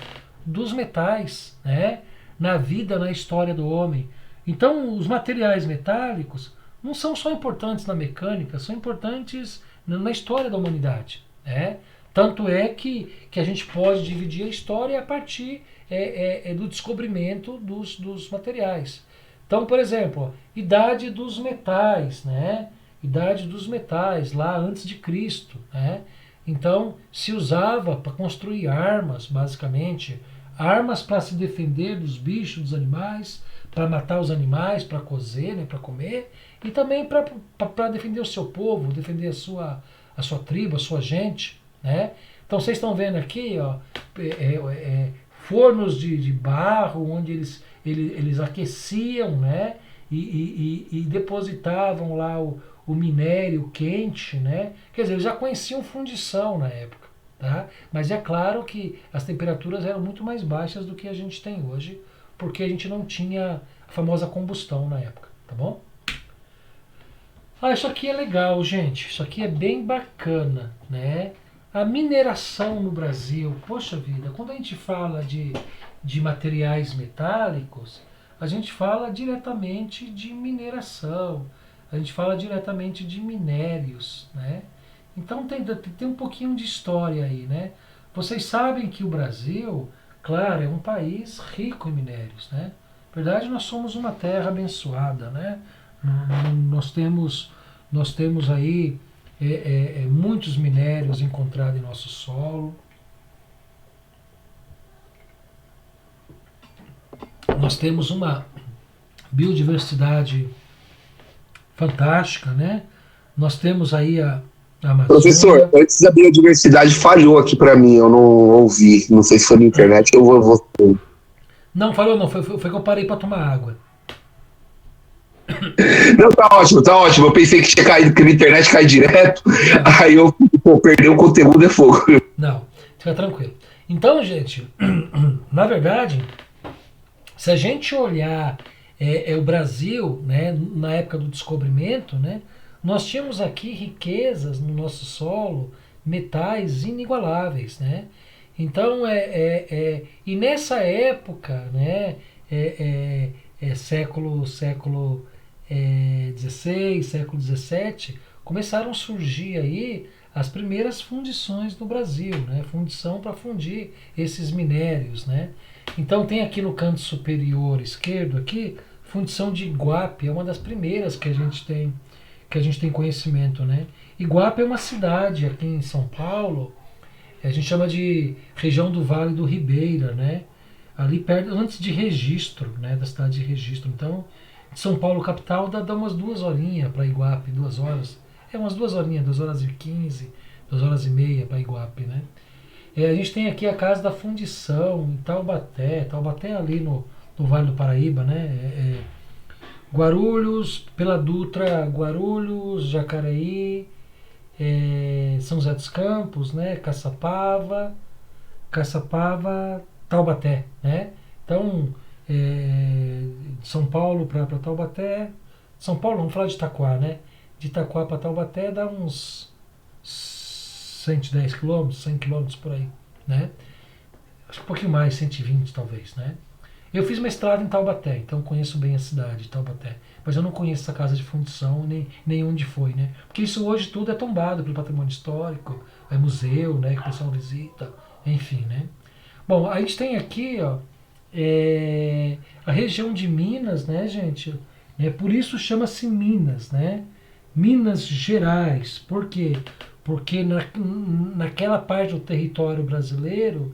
dos metais, né, na vida, na história do homem. Então os materiais metálicos não são só importantes na mecânica, são importantes na história da humanidade, né? Tanto é que a gente pode dividir a história a partir do descobrimento dos materiais. Então, por exemplo, idade dos metais, né? Idade dos metais, lá antes de Cristo, né? Então, se usava para construir armas, basicamente, armas para se defender dos bichos, dos animais, para matar os animais, para cozer, né, para comer, e também para defender o seu povo, defender a sua tribo, a sua gente, né? Então vocês estão vendo aqui, ó, fornos de barro, onde eles aqueciam, né, e depositavam lá o minério quente, né? Quer dizer, eles já conheciam fundição na época, tá? Mas é claro que as temperaturas eram muito mais baixas do que a gente tem hoje, porque a gente não tinha a famosa combustão na época, tá bom? Isso aqui é legal, gente. Isso aqui é bem bacana, né? A mineração no Brasil, poxa vida, quando a gente fala de materiais metálicos, a gente fala diretamente de mineração, a gente fala diretamente de minérios, né? Então tem um pouquinho de história aí, né? Vocês sabem que o Brasil, claro, é um país rico em minérios, né? Na verdade, nós somos uma terra abençoada, né? Nós temos aí muitos minérios encontrados em nosso solo. Nós temos uma biodiversidade fantástica, né? Nós temos aí a Amazônia. Professor, antes da biodiversidade falhou aqui para mim, eu não ouvi, não sei se foi na internet, eu vou... Não, falou não, foi que eu parei para tomar água. Não, tá ótimo. Eu pensei que tinha caído, que na internet cai direto, aí eu perdi o conteúdo, é fogo. Não, fica tranquilo. Então, gente, na verdade, se a gente olhar o Brasil, né, na época do descobrimento, né, nós tínhamos aqui riquezas no nosso solo, metais inigualáveis, né? Então, e nessa época, né, século XVI, século XVII, começaram a surgir aí as primeiras fundições no Brasil, né? Fundição para fundir esses minérios, né? Então tem aqui no canto superior esquerdo aqui, fundição de Iguape, é uma das primeiras que a gente tem conhecimento, né? Iguape é uma cidade aqui em São Paulo, a gente chama de região do Vale do Ribeira, né? Ali perto, antes de Registro, né? Da cidade de Registro. Então, de São Paulo capital dá umas 2 horinhas para Iguape, 2 horas. Umas 2 horinhas, 2 horas e 15, 2 horas e meia para Iguape, né? A gente tem aqui a Casa da Fundição, em Taubaté é ali no Vale do Paraíba, né? Guarulhos, pela Dutra, Guarulhos, Jacareí, São José dos Campos, né? Caçapava, Taubaté, né? Então, de São Paulo para Taubaté, São Paulo, vamos falar de Itaquá, né? De Itaquá para Taubaté dá uns 110 quilômetros, 100 quilômetros por aí, né? acho que um pouquinho mais, 120 talvez, né? Eu fiz mestrado em Taubaté, então conheço bem a cidade de Taubaté. Mas eu não conheço essa casa de fundição, nem onde foi, né? Porque isso hoje tudo é tombado pelo patrimônio histórico, é museu, né? Que o pessoal visita, enfim, né? Bom, a gente tem aqui, ó, a região de Minas, né, gente? Por isso chama-se Minas, né? Minas Gerais. Por quê? Porque naquela parte do território brasileiro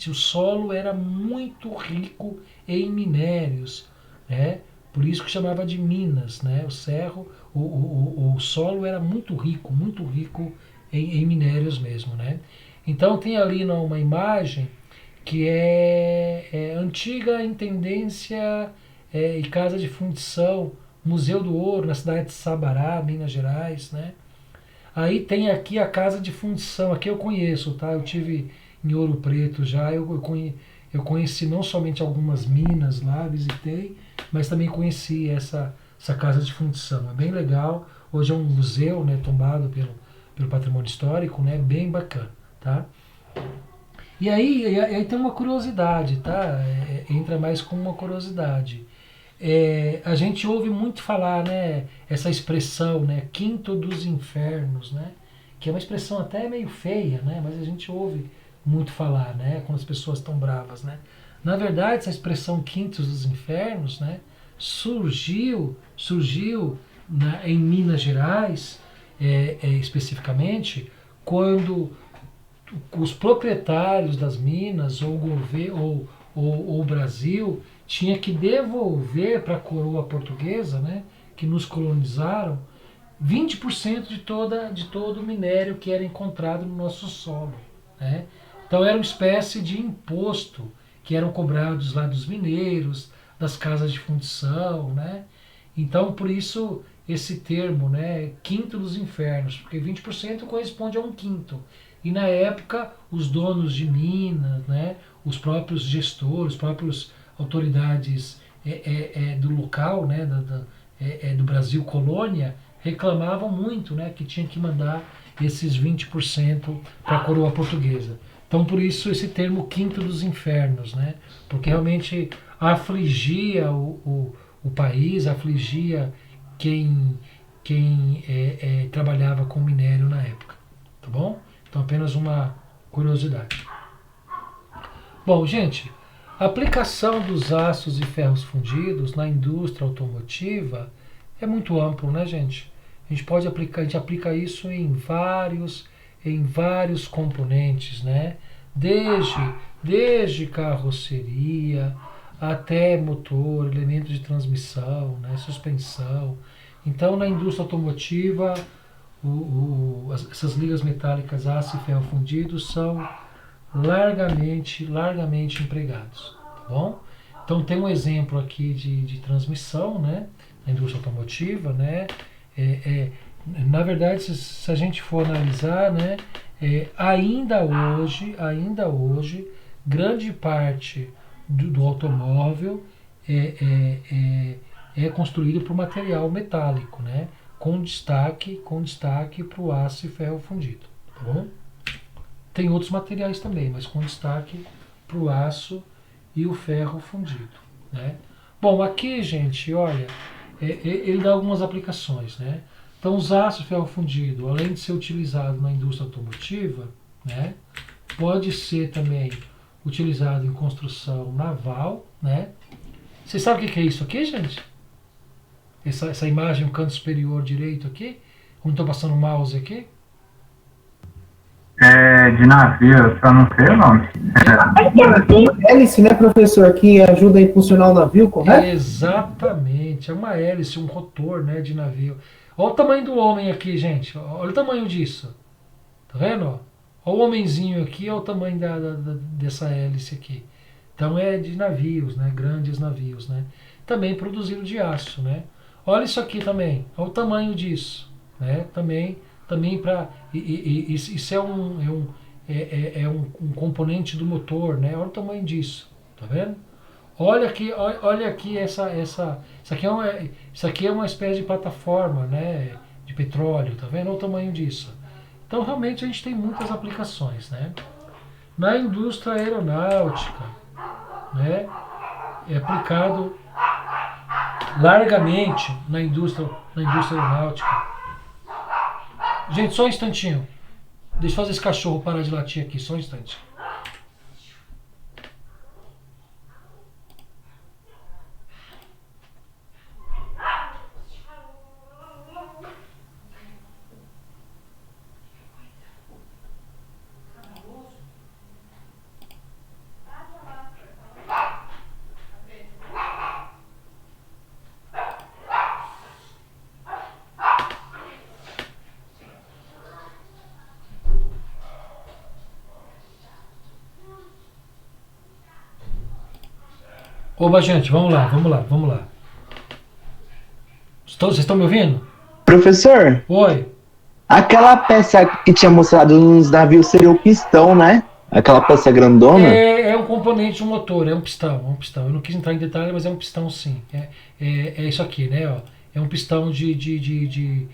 o solo era muito rico em minérios, né? Por isso que chamava de Minas, né? O solo era muito rico em minérios mesmo, né? Então tem ali uma imagem que é antiga intendência e casa de fundição, Museu do Ouro, na cidade de Sabará, Minas Gerais, né? Aí tem aqui a casa de fundição, aqui eu conheço, tá? Eu tive em Ouro Preto já, eu conheci não somente algumas minas lá, visitei, mas também conheci essa casa de fundição. É bem legal, hoje é um museu, né, tombado pelo patrimônio histórico, né? Bem bacana, tá? E aí tem uma curiosidade, tá? Entra mais com uma curiosidade. A gente ouve muito falar, né, essa expressão, né, quinto dos infernos, né, que é uma expressão até meio feia, né, mas a gente ouve muito falar, né, quando as pessoas estão bravas, né. Na verdade, essa expressão quinto dos infernos, né, surgiu em Minas Gerais, especificamente, quando os proprietários das minas ou o Brasil tinha que devolver para a coroa portuguesa, né, que nos colonizaram, 20% de todo o minério que era encontrado no nosso solo, né? Então era uma espécie de imposto que eram cobrados lá dos mineiros, das casas de fundição, né? Então por isso esse termo, né, quinto dos infernos, porque 20% corresponde a um quinto. E na época os donos de minas, né, os próprios gestores, os próprios autoridades do local, né, do Brasil colônia, reclamavam muito, né, que tinha que mandar esses 20% para a coroa portuguesa. Então por isso esse termo quinto dos infernos, né, porque realmente afligia o país, afligia quem trabalhava com minério na época, tá bom? Então apenas uma curiosidade. Bom, gente, a aplicação dos aços e ferros fundidos na indústria automotiva é muito amplo, né, gente? A gente aplica isso em vários componentes, né? Desde carroceria até motor, elementos de transmissão, né, suspensão. Então, na indústria automotiva, essas ligas metálicas aço e ferro fundido são largamente empregados, tá bom? Então tem um exemplo aqui de transmissão, né, na indústria automotiva, né, na verdade se a gente for analisar, né, ainda hoje grande parte do automóvel é construído por material metálico, né, com destaque para o aço e ferro fundido, tá bom? Tem outros materiais também, mas com destaque para o aço e o ferro fundido, né? Bom, aqui, gente, olha, ele dá algumas aplicações, né? Então, os aços e ferro fundido, além de ser utilizado na indústria automotiva, né, pode ser também utilizado em construção naval, né? Você sabe o que é isso aqui, gente? Essa imagem no canto superior direito aqui, onde estou passando o mouse aqui. De navio, só não sei o nome. Hélice, né, professor, que ajuda a impulsionar o navio, correto? Exatamente, é uma hélice, um rotor, né, de navio. Olha o tamanho do homem aqui, gente. Olha o tamanho disso. Tá vendo? Olha o homenzinho aqui, olha o tamanho dessa hélice aqui. Então é de navios, né, grandes navios, né. Também produzido de aço, né. Olha isso aqui também. Olha o tamanho disso, né. Também para isso é um componente do motor, né? Olha o tamanho disso, tá vendo? Olha aqui isso aqui é uma espécie de plataforma, né? De petróleo, tá vendo? Olha o tamanho disso. Então realmente a gente tem muitas aplicações, né? na indústria aeronáutica, né? É aplicado largamente na indústria aeronáutica. Gente, só um instantinho. Deixa eu fazer esse cachorro parar de latir aqui, só um instante. Oba, gente, vamos lá. Vocês estão me ouvindo? Professor, Oi. aquela peça que tinha mostrado nos navios seria o pistão, né? Aquela peça grandona. É um componente do motor, é um pistão. Eu não quis entrar em detalhe, mas é um pistão sim. É isso aqui, né? Ó. É um pistão de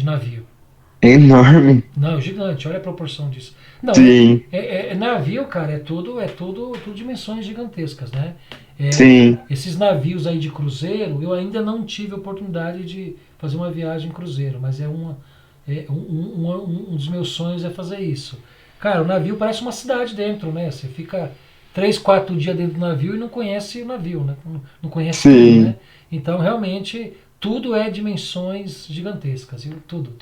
navio. Enorme. Não, gigante, olha a proporção disso. Não, Sim. Navio, cara, é tudo dimensões gigantescas, né? Sim. Esses navios aí de cruzeiro, eu ainda não tive a oportunidade de fazer uma viagem em cruzeiro, mas um dos meus sonhos é fazer isso. Cara, o navio parece uma cidade dentro, né? Você fica 3, 4 dias dentro do navio e não conhece o navio, né? Não conhece tudo, né? Então, realmente, tudo é dimensões gigantescas. Tudo.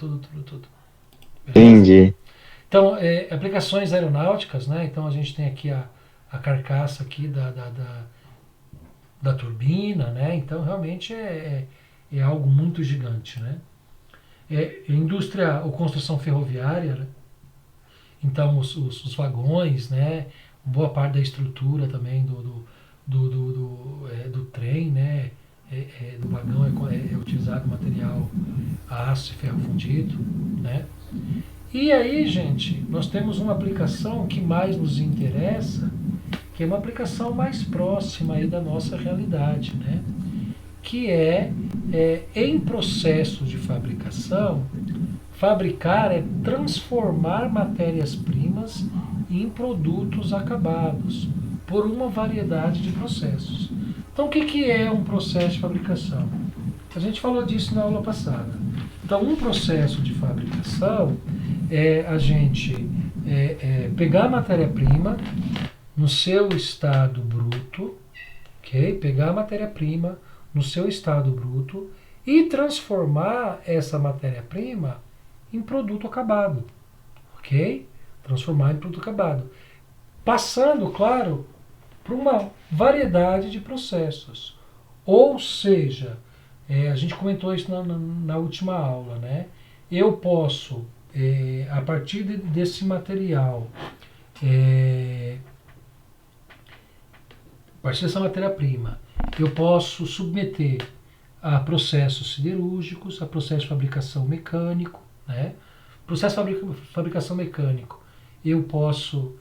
Entendi. Então, aplicações aeronáuticas, né? Então, a gente tem aqui a carcaça aqui da turbina, né? Então, realmente, é algo muito gigante, né? Indústria ou construção ferroviária, né? Então, os vagões, né? Boa parte da estrutura também do trem, né? Do vagão é utilizado material aço e ferro fundido, né? E aí, gente, nós temos uma aplicação que mais nos interessa, que é uma aplicação mais próxima aí da nossa realidade, né? Que em processo de fabricação, fabricar é transformar matérias-primas em produtos acabados, por uma variedade de processos. Então, o que é um processo de fabricação? A gente falou disso na aula passada. Então, um processo de fabricação é a gente pegar a matéria-prima no seu estado bruto, ok? Pegar a matéria-prima no seu estado bruto e transformar essa matéria-prima em produto acabado, ok? Transformar em produto acabado. Passando, claro, por uma variedade de processos. Ou seja, a gente comentou isso na última aula, né? Eu posso, a partir desse material, a partir dessa matéria-prima, eu posso submeter a processos siderúrgicos, a processo de fabricação mecânico, né? Processo de fabricação mecânico, eu posso,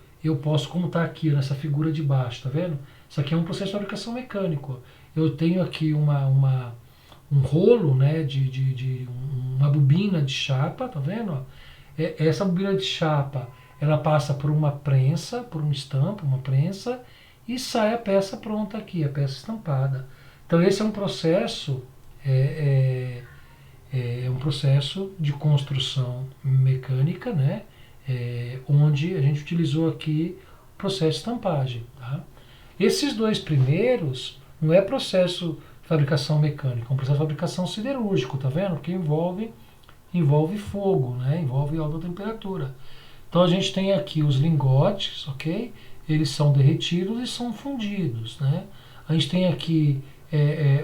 como está aqui nessa figura de baixo, tá vendo? Isso aqui é um processo de fabricação mecânico. Eu tenho aqui um rolo, né, uma bobina de chapa, tá vendo? Essa bobina de chapa, ela passa por uma prensa, por um estampo, uma prensa, e sai a peça pronta aqui, a peça estampada. Então esse é um processo, um processo de construção mecânica, né? Onde a gente utilizou aqui o processo de estampagem. Tá? Esses dois primeiros não é processo de fabricação mecânica, é um processo de fabricação siderúrgico, tá vendo? Porque envolve fogo, né? Envolve alta temperatura. Então a gente tem aqui os lingotes, ok? Eles são derretidos e são fundidos, né? A gente tem aqui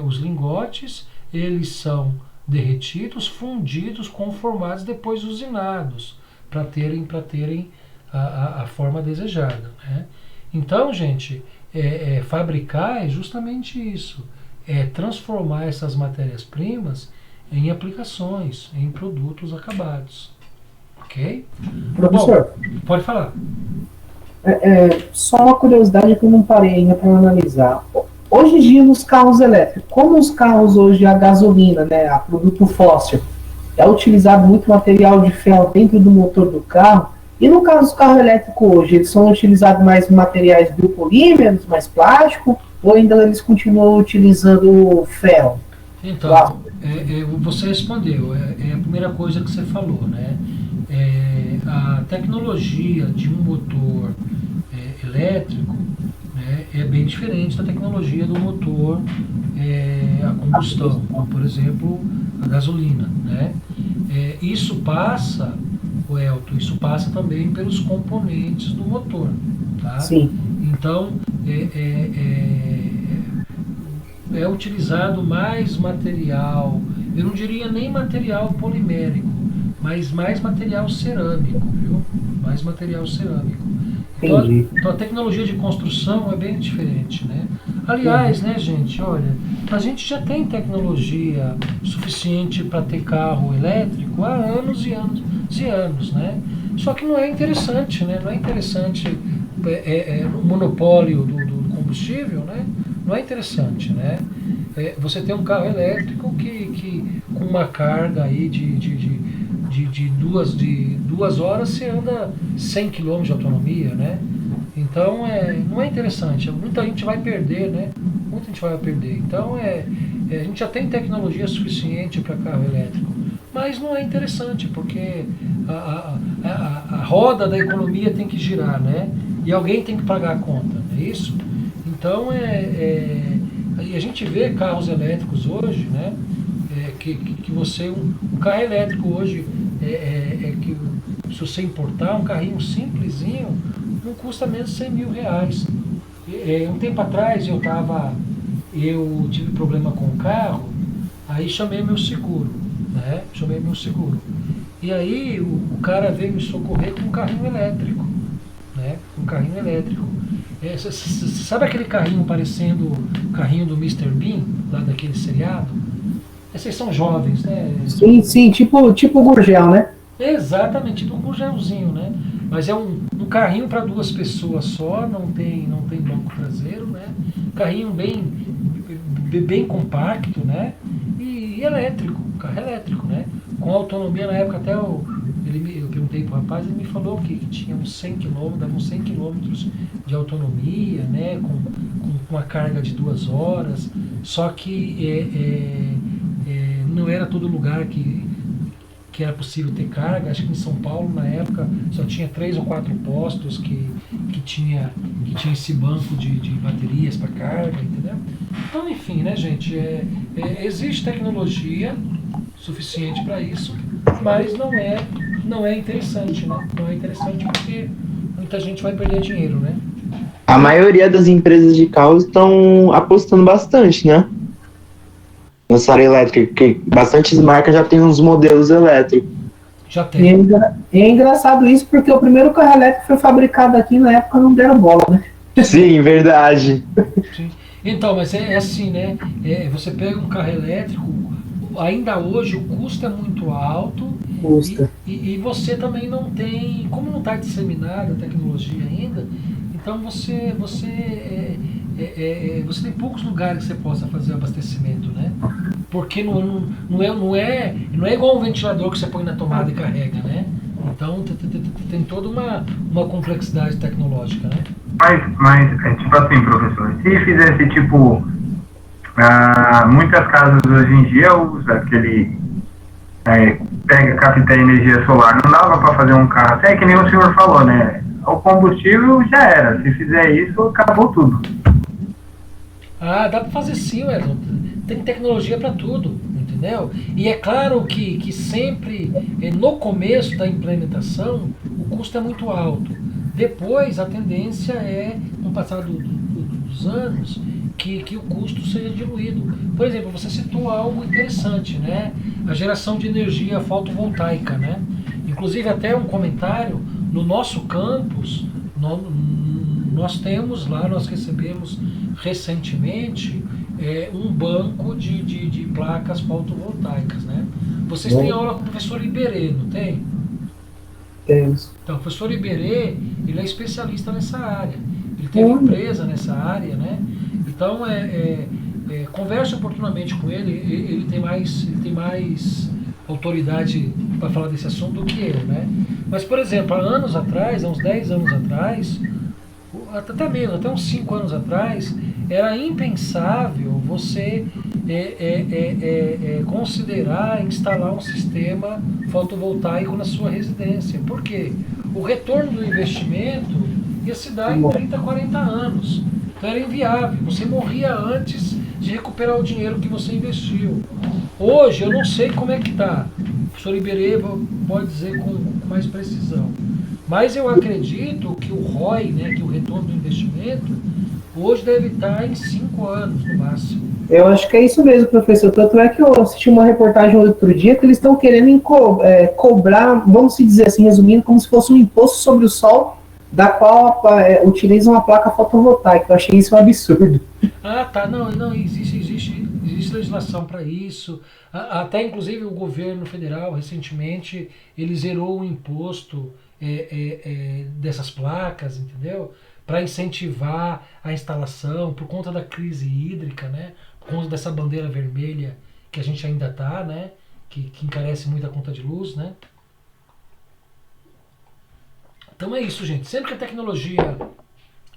os lingotes, eles são derretidos, fundidos, conformados, depois usinados, para terem a forma desejada, né? Então, gente, fabricar é justamente isso, é transformar essas matérias-primas em aplicações, em produtos acabados. Ok? Professor, bom, pode falar. Só uma curiosidade que eu não parei ainda para analisar. Hoje em dia, nos carros elétricos, como os carros hoje a gasolina, né, a produto fóssil, é utilizado muito material de ferro dentro do motor do carro, E no caso dos carros elétricos hoje, eles são utilizados mais materiais biopolímeros, mais plástico, ou ainda eles continuam utilizando ferro? Então, você respondeu, é a primeira coisa que você falou, né? A tecnologia de um motor elétrico, né, é bem diferente da tecnologia do motor a combustão, como, por exemplo, a gasolina, né? Isso passa, Elton, isso passa também pelos componentes do motor, tá? Sim. Então, é utilizado mais material, eu não diria nem material polimérico, mas mais material cerâmico, viu? Mais material cerâmico. Então a tecnologia de construção é bem diferente, né? Aliás, né, gente, olha, a gente já tem tecnologia suficiente para ter carro elétrico há anos e anos e anos, né? Só que não é interessante, né? Não é interessante o monopólio do combustível, né? Não é interessante, né? Você tem um carro elétrico que com uma carga aí de 2 horas você anda 100 km de autonomia, né? Então não é interessante. Muita gente vai perder, né? Muita gente vai perder. Então a gente já tem tecnologia suficiente para carro elétrico, mas não é interessante porque a roda da economia tem que girar, né? E alguém tem que pagar a conta, não é isso? Então a gente vê carros elétricos hoje, né? Que você um carro elétrico hoje que se você importar um carrinho simplesinho não custa menos de 100 mil reais. Um tempo atrás eu tive problema com o carro, aí chamei meu seguro, né? Chamei meu seguro. E aí o cara veio me socorrer com um carrinho elétrico, né? Um carrinho elétrico. Sabe aquele carrinho parecendo o carrinho do Mr. Bean, lá daquele seriado? Vocês são jovens, né? Sim, tipo o Gurgel, né? Exatamente, tipo um Gurgelzinho, né? Mas é um carrinho para 2 pessoas só, não tem banco traseiro, né? Carrinho bem compacto, né? E elétrico, carro elétrico, né? Com autonomia, na época até eu perguntei pro rapaz, ele me falou que tinha uns 100 km, dava uns 100 km de autonomia, né? Com uma carga de 2 horas, só que não era todo lugar que era possível ter carga. Acho que em São Paulo, na época, só tinha 3 ou 4 postos que tinha esse banco de baterias para carga, entendeu? Então, enfim, né, gente, existe tecnologia suficiente para isso, mas não é interessante, né? Não é interessante porque muita gente vai perder dinheiro, né? A maioria das empresas de carros estão apostando bastante, né? Nessa área elétrica, que bastantes marcas já tem uns modelos elétricos. Já tem. E é engraçado isso porque o primeiro carro elétrico foi fabricado aqui, na época não deram bola, né? Sim, verdade. Sim. Então, mas é assim, né? Você pega um carro elétrico, ainda hoje o custo é muito alto. Custa. E você também não tem, como não está disseminada a tecnologia ainda, então você tem poucos lugares que você possa fazer abastecimento, né? Porque não é igual um ventilador que você põe na tomada e carrega, né? Então tem toda uma complexidade tecnológica, né? Mas tipo assim, professor, se fizesse tipo, muitas casas hoje em dia usam aquele, capta energia solar, não dava para fazer um carro, até que nem o senhor falou, né? O combustível já era, se fizer isso, acabou tudo. Dá para fazer sim, Wellington. Tem tecnologia para tudo, entendeu? E é claro que sempre, no começo da implementação, o custo é muito alto. Depois, a tendência com o passar dos anos, que o custo seja diluído. Por exemplo, você citou algo interessante, né? A geração de energia fotovoltaica, né? Inclusive, até um comentário, no nosso campus, nós temos lá, nós recebemos recentemente um banco de placas fotovoltaicas, né? Vocês têm aula com o professor Iberê, não tem? Temos. Então, o professor Iberê, ele é especialista nessa área. Ele tem uma empresa nessa área, né? Então, converse oportunamente com ele. Ele tem mais autoridade para falar desse assunto do que eu, né? Mas, por exemplo, há anos atrás, há uns 10 anos atrás, até menos, até uns 5 anos atrás, era impensável você considerar instalar um sistema fotovoltaico na sua residência. Por quê? O retorno do investimento ia se dar em 30, 40 anos. Então era inviável. Você morria antes de recuperar o dinheiro que você investiu. Hoje, eu não sei como é que está. O professor Iberê pode dizer com mais precisão. Mas eu acredito que o ROI, né, que o retorno do investimento, hoje deve estar em 5 anos, no máximo. Eu acho que é isso mesmo, professor. Tanto é que eu assisti uma reportagem outro dia que eles estão querendo cobrar, vamos dizer assim, resumindo, como se fosse um imposto sobre o sol, da qual utilizam a placa fotovoltaica. Eu achei isso um absurdo. Ah, tá. Não, existe legislação para isso. Até, inclusive, o governo federal, recentemente, ele zerou o imposto dessas placas, entendeu? Para incentivar a instalação, por conta da crise hídrica, né? Por conta dessa bandeira vermelha que a gente ainda tá, né? Que encarece muito a conta de luz, né? Então é isso, gente. Sempre que a tecnologia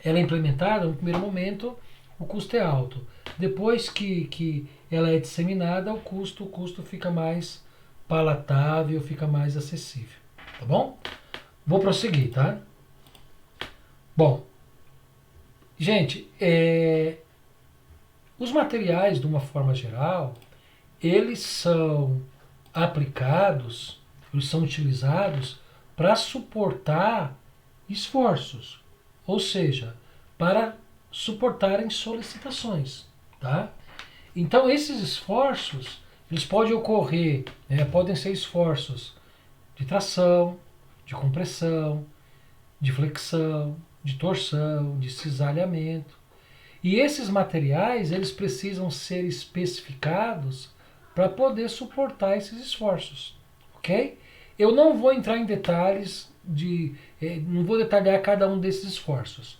ela é implementada, no primeiro momento, o custo é alto. Depois que ela é disseminada, o custo fica mais palatável, fica mais acessível. Tá bom? Vou prosseguir, tá? Bom, gente, os materiais, de uma forma geral, eles são aplicados, eles são utilizados para suportar esforços, ou seja, para suportarem solicitações, tá? Então esses esforços, eles podem ocorrer, podem ser esforços de tração, de compressão, de flexão, de torção, de cisalhamento. E esses materiais, eles precisam ser especificados para poder suportar esses esforços, ok? Eu não vou entrar em detalhes, não vou detalhar cada um desses esforços.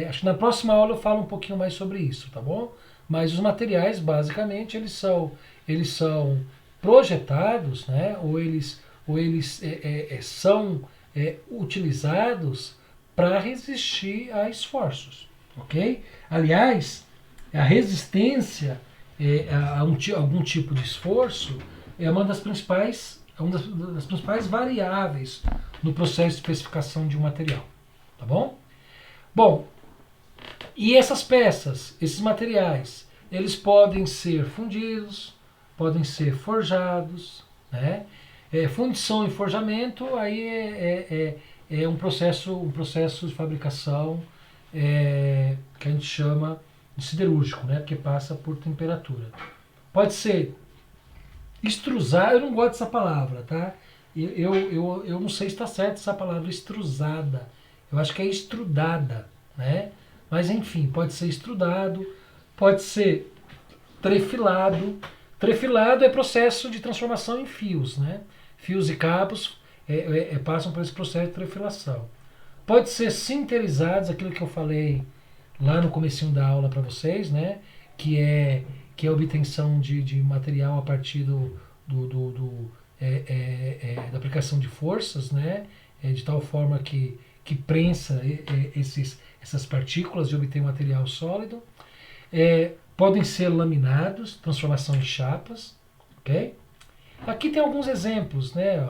Acho que na próxima aula eu falo um pouquinho mais sobre isso, tá bom? Mas os materiais, basicamente, eles são projetados, né? ou eles são utilizados para resistir a esforços, ok? Aliás, a resistência a algum tipo de esforço é uma das principais variáveis no processo de especificação de um material, tá bom? Bom, e essas peças, esses materiais, eles podem ser fundidos, podem ser forjados, né? Fundição e forjamento aí é um processo de fabricação que a gente chama de siderúrgico, né? Porque passa por temperatura. Pode ser extrusar, eu não gosto dessa palavra, tá? Eu não sei se está certo essa palavra extrusada. Eu acho que é extrudada, né? Mas enfim, pode ser extrudado, pode ser trefilado. Trefilado é processo de transformação em fios, né? Fios e cabos passam por esse processo de trefilação. Pode ser sinterizados, aquilo que eu falei lá no comecinho da aula para vocês, né? Que é a obtenção de material a partir da aplicação de forças, né? De tal forma que prensa essas partículas e obtém material sólido. Podem ser laminados, transformação em chapas, ok? Aqui tem alguns exemplos, né?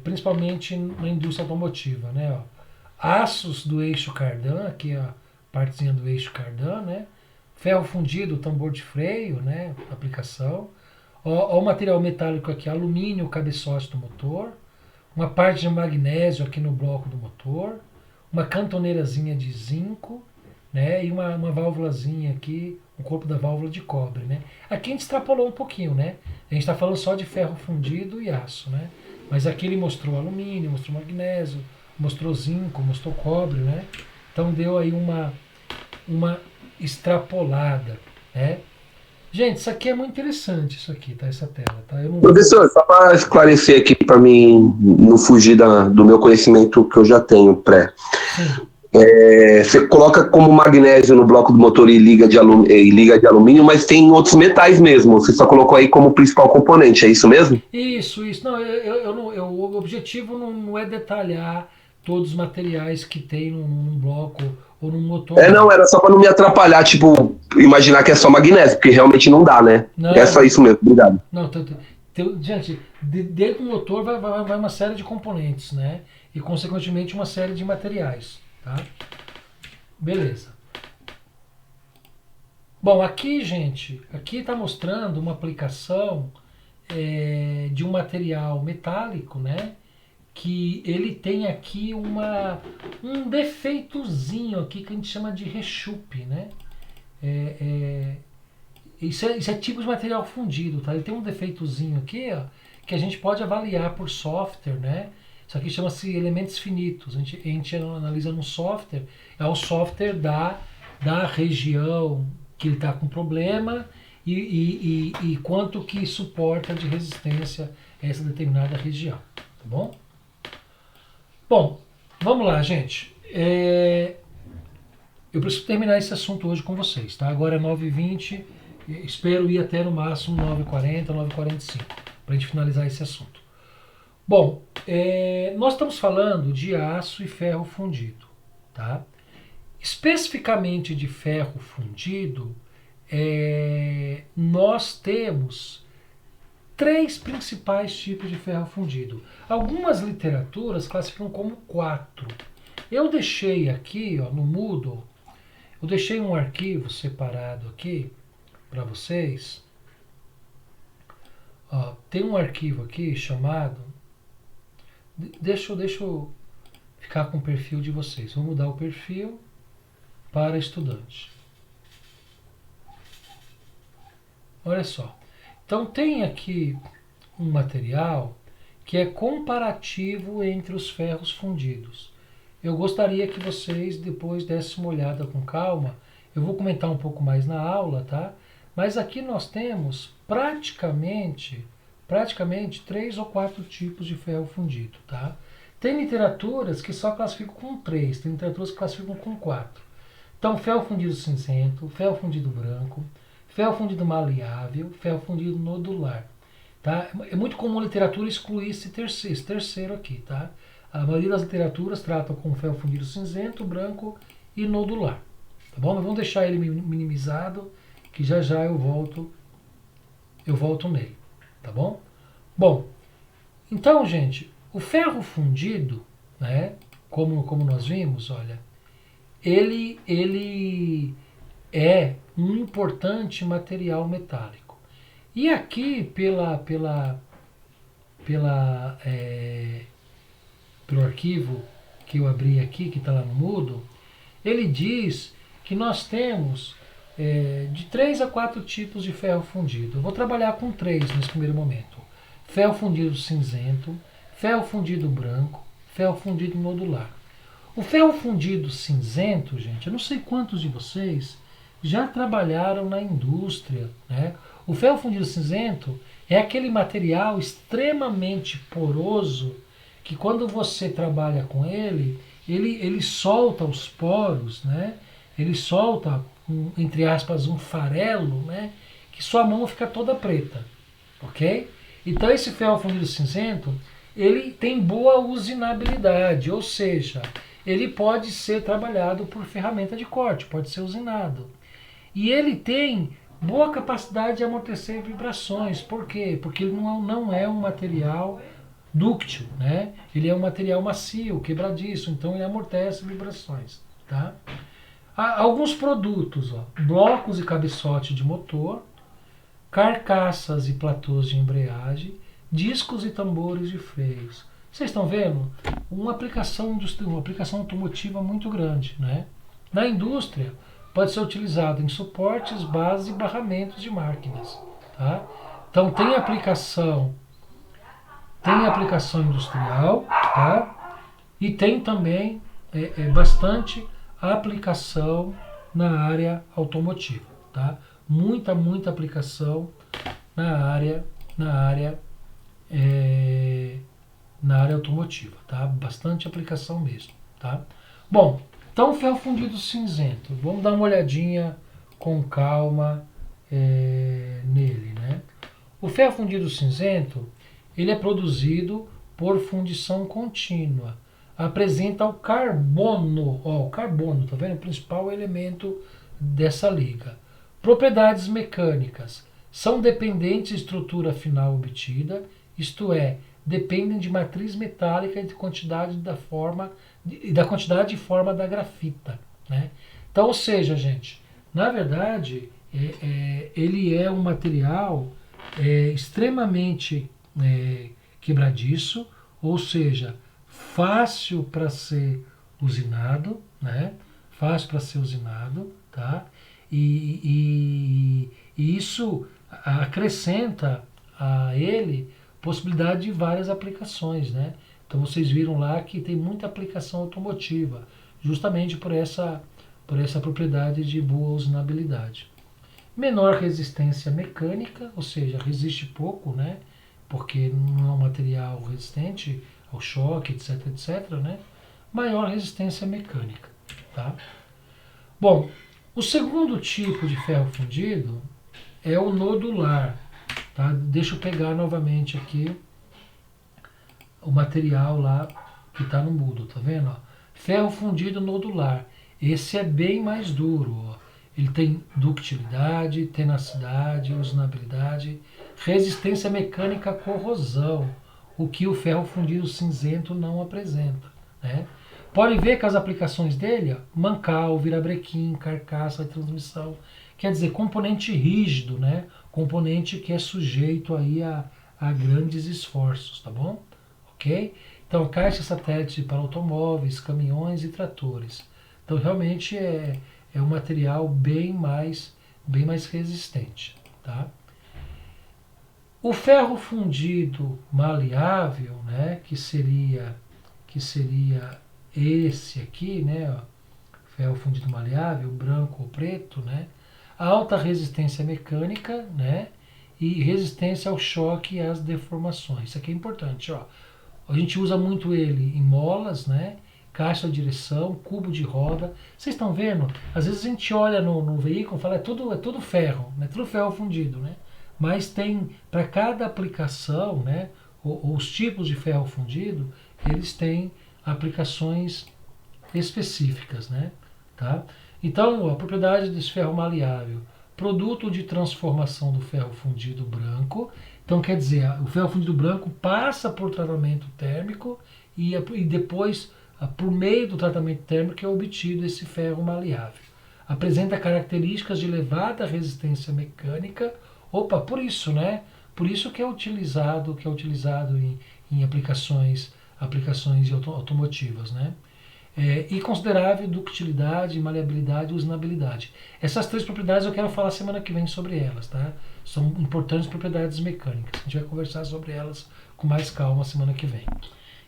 Principalmente na indústria automotiva, né? Aços do eixo cardan, aqui a partezinha do eixo cardan, né? Ferro fundido, tambor de freio, né? Aplicação. O material metálico aqui, alumínio, cabeçote do motor. Uma parte de magnésio aqui no bloco do motor. Uma cantoneirazinha de zinco, né? E uma válvulazinha aqui, o corpo da válvula de cobre, né? Aqui a gente extrapolou um pouquinho, né? A gente está falando só de ferro fundido e aço, né? Mas aqui ele mostrou alumínio, mostrou magnésio, mostrou zinco, mostrou cobre, né? Então deu aí uma extrapolada, né? Gente, isso aqui é muito interessante, isso aqui, tá? Essa tela, tá? Professor, só para esclarecer aqui para mim não fugir do meu conhecimento que eu já tenho pré. Você coloca como magnésio no bloco do motor e liga de alumínio, mas tem outros metais mesmo. Você só colocou aí como principal componente, é isso mesmo? Isso. Não, o objetivo não é detalhar todos os materiais que tem num bloco ou num motor. Não, era só para não me atrapalhar, tipo, imaginar que é só magnésio, porque realmente não dá, né? Não, é só isso mesmo, obrigado. Não, gente, dentro do motor vai uma série de componentes, né? E consequentemente uma série de materiais, tá? Beleza. Bom, aqui, gente, aqui está mostrando uma aplicação de um material metálico, né? Que ele tem aqui um defeitozinho aqui que a gente chama de rechupe, né? Isso é tipo de material fundido, tá? Ele tem um defeitozinho aqui, ó, que a gente pode avaliar por software, né? Isso aqui chama-se elementos finitos. A gente analisa no software, é o software da região que ele está com problema e quanto que suporta de resistência a essa determinada região, tá bom? Bom, vamos lá, gente. Eu preciso terminar esse assunto hoje com vocês, tá? Agora é 9h20, espero ir até no máximo 9h40, 9h45, para a gente finalizar esse assunto. Bom, nós estamos falando de aço e ferro fundido, tá? Especificamente de ferro fundido, nós temos 3 principais tipos de ferro fundido. Algumas literaturas classificam como 4. Eu deixei aqui, ó, no Moodle, eu deixei um arquivo separado aqui para vocês. Ó, tem um arquivo aqui chamado... Deixa eu ficar com o perfil de vocês. Vou mudar o perfil para estudante. Olha só. Então tem aqui um material que é comparativo entre os ferros fundidos. Eu gostaria que vocês depois dessem uma olhada com calma. Eu vou comentar um pouco mais na aula, tá? Mas aqui nós temos praticamente 3 ou 4 tipos de ferro fundido, tá? Tem literaturas que só classificam com 3, tem literaturas que classificam com 4. Então, ferro fundido cinzento, ferro fundido branco, ferro fundido maleável, ferro fundido nodular. Tá? É muito comum a literatura excluir esse terceiro aqui. Tá? A maioria das literaturas tratam com ferro fundido cinzento, branco e nodular. Tá bom? Mas vamos deixar ele minimizado, que já eu volto nele. Tá bom? Bom, então, gente, o ferro fundido, né, como nós vimos, olha, ele é um importante material metálico. E aqui, pelo arquivo que eu abri aqui, que está lá no Moodle, ele diz que nós temos de 3 a 4 tipos de ferro fundido. Eu vou trabalhar com 3 nesse primeiro momento. Ferro fundido cinzento, ferro fundido branco, ferro fundido nodular. O ferro fundido cinzento, gente, eu não sei quantos de vocês já trabalharam na indústria, né? O ferro fundido cinzento é aquele material extremamente poroso que quando você trabalha com ele solta os poros, né? Ele solta, entre aspas, um farelo, né? Que sua mão fica toda preta, ok? Então esse ferro fundido cinzento, ele tem boa usinabilidade, ou seja, ele pode ser trabalhado por ferramenta de corte, pode ser usinado. E ele tem boa capacidade de amortecer vibrações. Por quê? Porque ele não é um material dúctil, né? Ele é um material macio, quebradiço, então ele amortece vibrações. Tá? Há alguns produtos, ó, blocos e cabeçote de motor, carcaças e platôs de embreagem, discos e tambores de freios. Vocês estão vendo? Uma aplicação automotiva muito grande, né? Na indústria, pode ser utilizado em suportes, bases e barramentos de máquinas. Tá? Então tem aplicação industrial, tá? E tem também bastante aplicação na área automotiva. Tá? Muita aplicação na área automotiva. Tá? Bastante aplicação mesmo. Tá? Bom, Então, o ferro fundido cinzento, vamos dar uma olhadinha com calma nele, né? O ferro fundido cinzento, ele é produzido por fundição contínua. Apresenta o carbono, ó, o carbono, tá vendo? O principal elemento dessa liga. Propriedades mecânicas. São dependentes de estrutura final obtida, isto é, dependem de matriz metálica e da quantidade e forma da grafita, né? Então, ou seja, gente, na verdade, ele é um material extremamente quebradiço, ou seja, fácil para ser usinado, né? Fácil para ser usinado, tá? E isso acrescenta a ele possibilidade de várias aplicações, né? Então vocês viram lá que tem muita aplicação automotiva, justamente por essa propriedade de boa usinabilidade. Menor resistência mecânica, ou seja, resiste pouco, né? Porque não é um material resistente ao choque, etc, etc, né? Maior resistência mecânica, tá? Bom, o segundo tipo de ferro fundido é o nodular, tá? Deixa eu pegar novamente aqui o material lá que está no Moodle, tá vendo? Ó? Ferro fundido nodular. Esse é bem mais duro, ó. Ele tem ductilidade, tenacidade, usinabilidade, resistência mecânica à corrosão, o que o ferro fundido cinzento não apresenta, né? Pode ver que as aplicações dele, ó, mancal, virabrequim, carcaça de transmissão, quer dizer, componente rígido, né? Componente que é sujeito aí a grandes esforços, tá bom? Ok? Então, caixa satélite para automóveis, caminhões e tratores. Então, realmente é um material bem mais resistente, tá? O ferro fundido maleável, né, que seria esse aqui, né, ó, ferro fundido maleável, branco ou preto, né, alta resistência mecânica, né, e resistência ao choque e às deformações. Isso aqui é importante, ó. A gente usa muito ele em molas, né, caixa de direção, cubo de roda. Vocês estão vendo? Às vezes a gente olha no veículo e fala, é tudo ferro, né, tudo ferro fundido, né? Mas tem, para cada aplicação, né, os tipos de ferro fundido, eles têm aplicações específicas, né? Tá? Então, a propriedade desse ferro maleável, produto de transformação do ferro fundido branco. Então, quer dizer, o ferro fundido branco passa por tratamento térmico e depois, por meio do tratamento térmico, é obtido esse ferro maleável. Apresenta características de elevada resistência mecânica. Opa, por isso, né? Por isso que é utilizado em aplicações automotivas, né? E considerável ductilidade, maleabilidade e usinabilidade. Essas três propriedades eu quero falar semana que vem sobre elas, tá? São importantes propriedades mecânicas. A gente vai conversar sobre elas com mais calma semana que vem.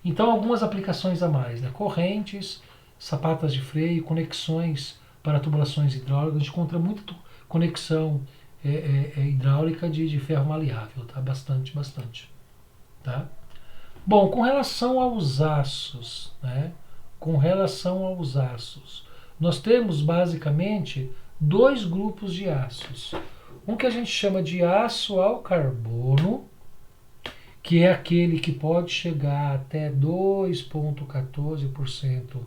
Então, algumas aplicações a mais, né? Correntes, sapatas de freio, conexões para tubulações hidráulicas. A gente encontra muita conexão hidráulica de ferro maleável, tá? Bastante, tá? Bom, com relação aos aços, né? Com relação aos aços, nós temos basicamente dois grupos de aços. Um que a gente chama de aço ao carbono, que é aquele que pode chegar até 2,14%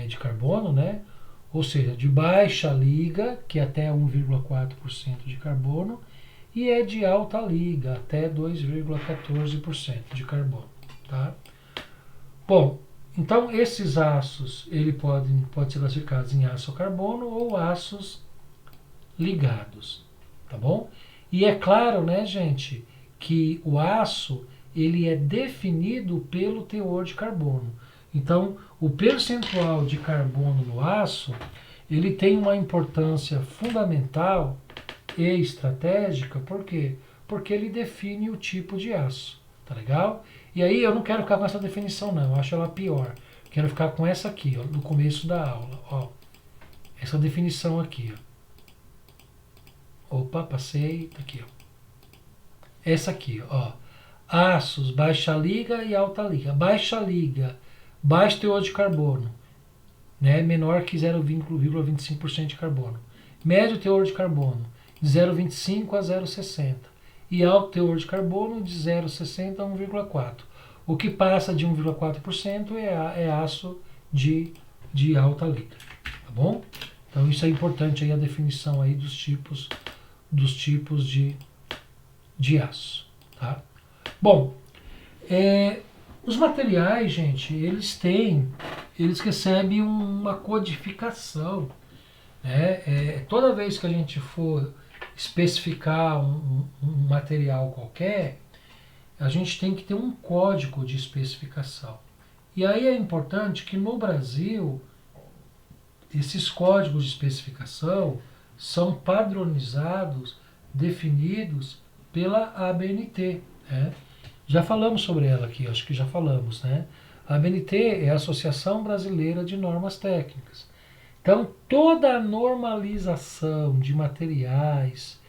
de carbono, né? Ou seja, de baixa liga, que é até 1,4% de carbono, e é de alta liga, até 2,14% de carbono. Tá? Bom, então esses aços podem ser classificados em aço ao carbono ou aços ligados. Tá bom? E é claro, né, gente, que o aço ele é definido pelo teor de carbono. Então, o percentual de carbono no aço, ele tem uma importância fundamental e estratégica, por quê? Porque ele define o tipo de aço, tá legal? E aí eu não quero ficar com essa definição não, eu acho ela pior. Quero ficar com essa aqui, ó, no começo da aula, ó. Essa definição aqui, ó. Opa, passei, tá aqui, ó. Essa aqui, ó. Aços, baixa liga e alta liga. Baixa liga, baixo teor de carbono, né, menor que 0,25% de carbono. Médio teor de carbono, de 0,25 a 0,60. E alto teor de carbono, de 0,60 a 1,4. O que passa de 1,4% é aço de alta liga. Tá bom? Então isso é importante aí, a definição aí dos tipos de aço. Tá? Bom, os materiais, gente, eles recebem uma codificação. Né? Toda vez que a gente for especificar um material qualquer, a gente tem que ter um código de especificação. E aí é importante que no Brasil, esses códigos de especificação são padronizados, definidos pela ABNT. Né? Já falamos sobre ela aqui, acho que já falamos. Né? A ABNT é a Associação Brasileira de Normas Técnicas. Então, toda a normalização de materiais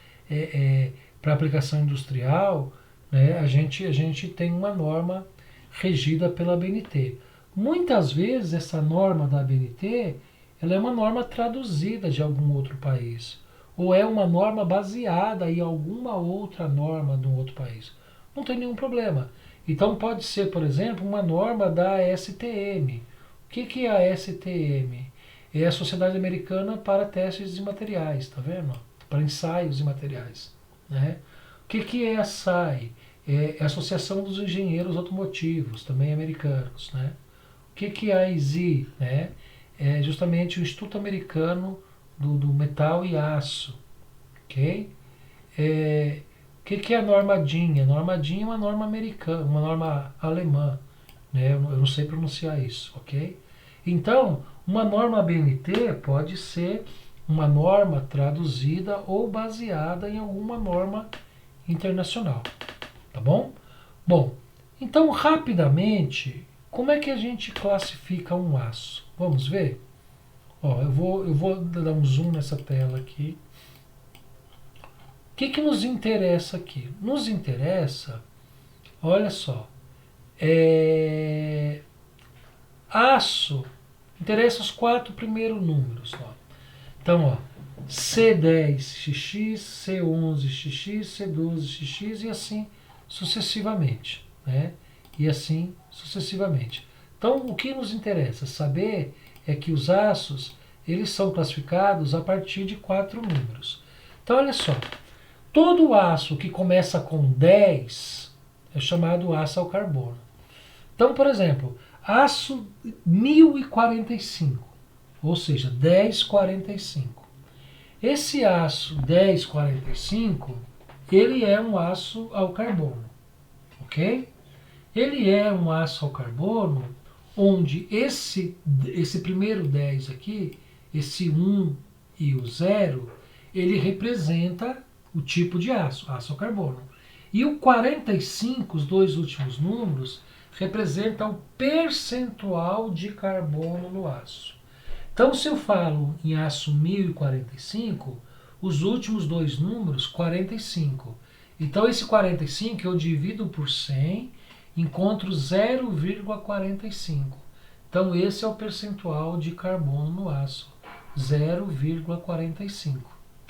para aplicação industrial, né, a gente tem uma norma regida pela ABNT. Muitas vezes, essa norma da ABNT ela é uma norma traduzida de algum outro país, ou é uma norma baseada em alguma outra norma de um outro país. Não tem nenhum problema. Então, pode ser, por exemplo, uma norma da STM. O que é a STM? É a Sociedade Americana para Testes de Materiais, tá vendo? Para ensaios de materiais. Né? O que é a SAI? É a Associação dos Engenheiros Automotivos, também americanos. Né? O que é a ISI? Né? É justamente o Instituto Americano do Metal e Aço. Okay? O que é a norma DIN? A norma DIN é uma norma americana, uma norma alemã. Né? Eu não sei pronunciar isso. Okay? Então, uma norma ABNT pode ser uma norma traduzida ou baseada em alguma norma internacional. Tá bom? Bom, então rapidamente, como é que a gente classifica um aço? Vamos ver? Ó, eu vou dar um zoom nessa tela aqui. O que nos interessa aqui? Nos interessa, olha só, aço, interessa os 4 primeiros números. Ó. Então, ó, C10XX, C11XX, C12XX e assim sucessivamente. Né? E assim sucessivamente. Então, o que nos interessa saber é que os aços eles são classificados a partir de 4 números. Então, olha só, todo aço que começa com 10 é chamado aço ao carbono. Então, por exemplo, aço 1045, ou seja, 1045. Esse aço 1045, ele é um aço ao carbono, ok? Ele é um aço ao carbono onde esse primeiro 10 aqui, esse 1 e o 0, ele representa o tipo de aço, aço ao carbono. E o 45, os 2 últimos números, representa o percentual de carbono no aço. Então, se eu falo em aço 1045, os últimos 2 números, 45. Então, esse 45 eu divido por 100, encontro 0,45. Então, esse é o percentual de carbono no aço, 0,45.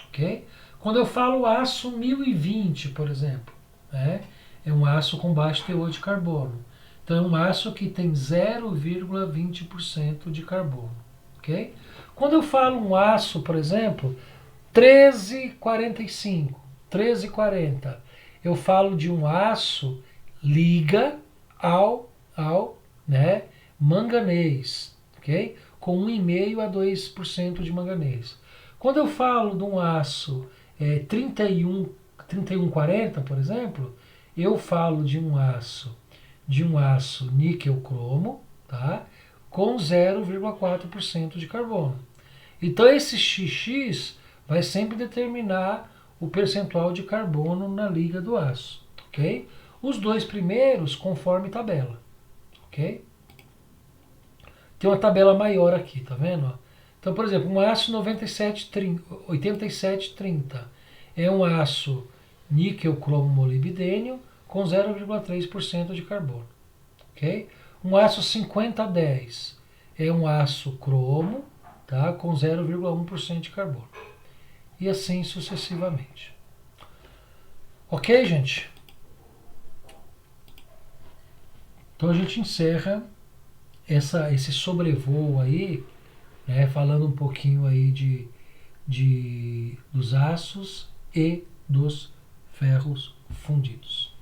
Ok? Quando eu falo aço 1020, por exemplo, né, é um aço com baixo teor de carbono. Então, é um aço que tem 0,20% de carbono. Okay? Quando eu falo um aço, por exemplo, 1345, 1340, eu falo de um aço liga ao né, manganês, okay? Com 1,5% a 2% de manganês. Quando eu falo de um aço 3140, por exemplo, eu falo de um aço níquel-cromo, tá? Com 0,4% de carbono. Então esse XX vai sempre determinar o percentual de carbono na liga do aço, ok? Os 2 primeiros conforme tabela, ok? Tem uma tabela maior aqui, tá vendo? Então, por exemplo, um aço 8730 é um aço níquel-cromo-molibdênio com 0,3% de carbono, ok? Um aço 5010 é um aço cromo, tá? Com 0,1% de carbono. E assim sucessivamente. Ok, gente? Então a gente encerra esse sobrevoo aí, né, falando um pouquinho aí dos aços e dos ferros fundidos.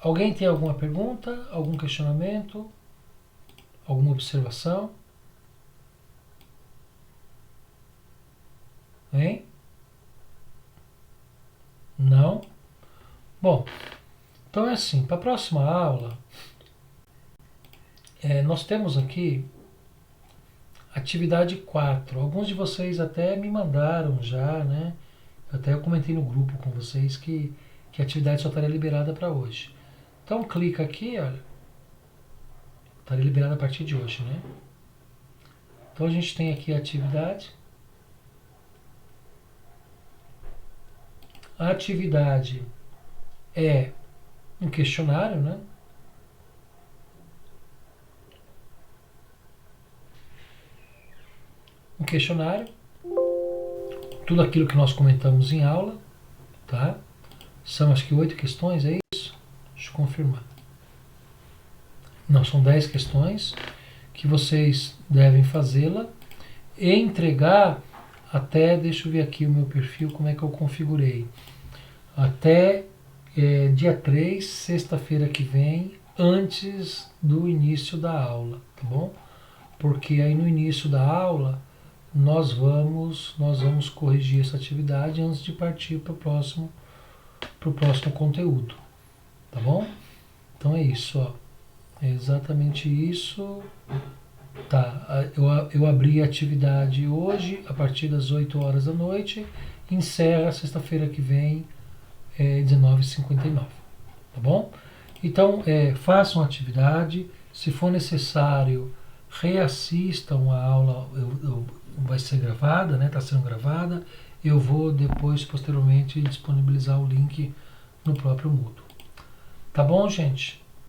Alguém tem alguma pergunta, algum questionamento, alguma observação? Hein? Não? Bom, então é assim, para a próxima aula, nós temos aqui atividade 4. Alguns de vocês até me mandaram já, né? Até eu comentei no grupo com vocês que a atividade só estaria liberada para hoje. Então clica aqui, olha. Estaria liberada a partir de hoje, né? Então a gente tem aqui a atividade. A atividade é um questionário, né? Um questionário, tudo aquilo que nós comentamos em aula, tá? São acho que 8 questões, é isso? Deixa eu confirmar. Não, são 10 questões que vocês devem fazê-la e entregar até, deixa eu ver aqui o meu perfil, como é que eu configurei. Até dia 3, sexta-feira que vem, antes do início da aula, tá bom? Porque aí no início da aula nós vamos corrigir essa atividade antes de partir para o próximo conteúdo, tá bom? Então é isso, ó. É exatamente isso. Tá, eu abri a atividade hoje a partir das 8 horas da noite, encerra sexta-feira que vem, 19h59, tá bom? Então façam a atividade, se for necessário reassistam a aula, vai ser gravada, né? Está sendo gravada. Eu vou depois, posteriormente, disponibilizar o link no próprio Moodle. Tá bom, gente?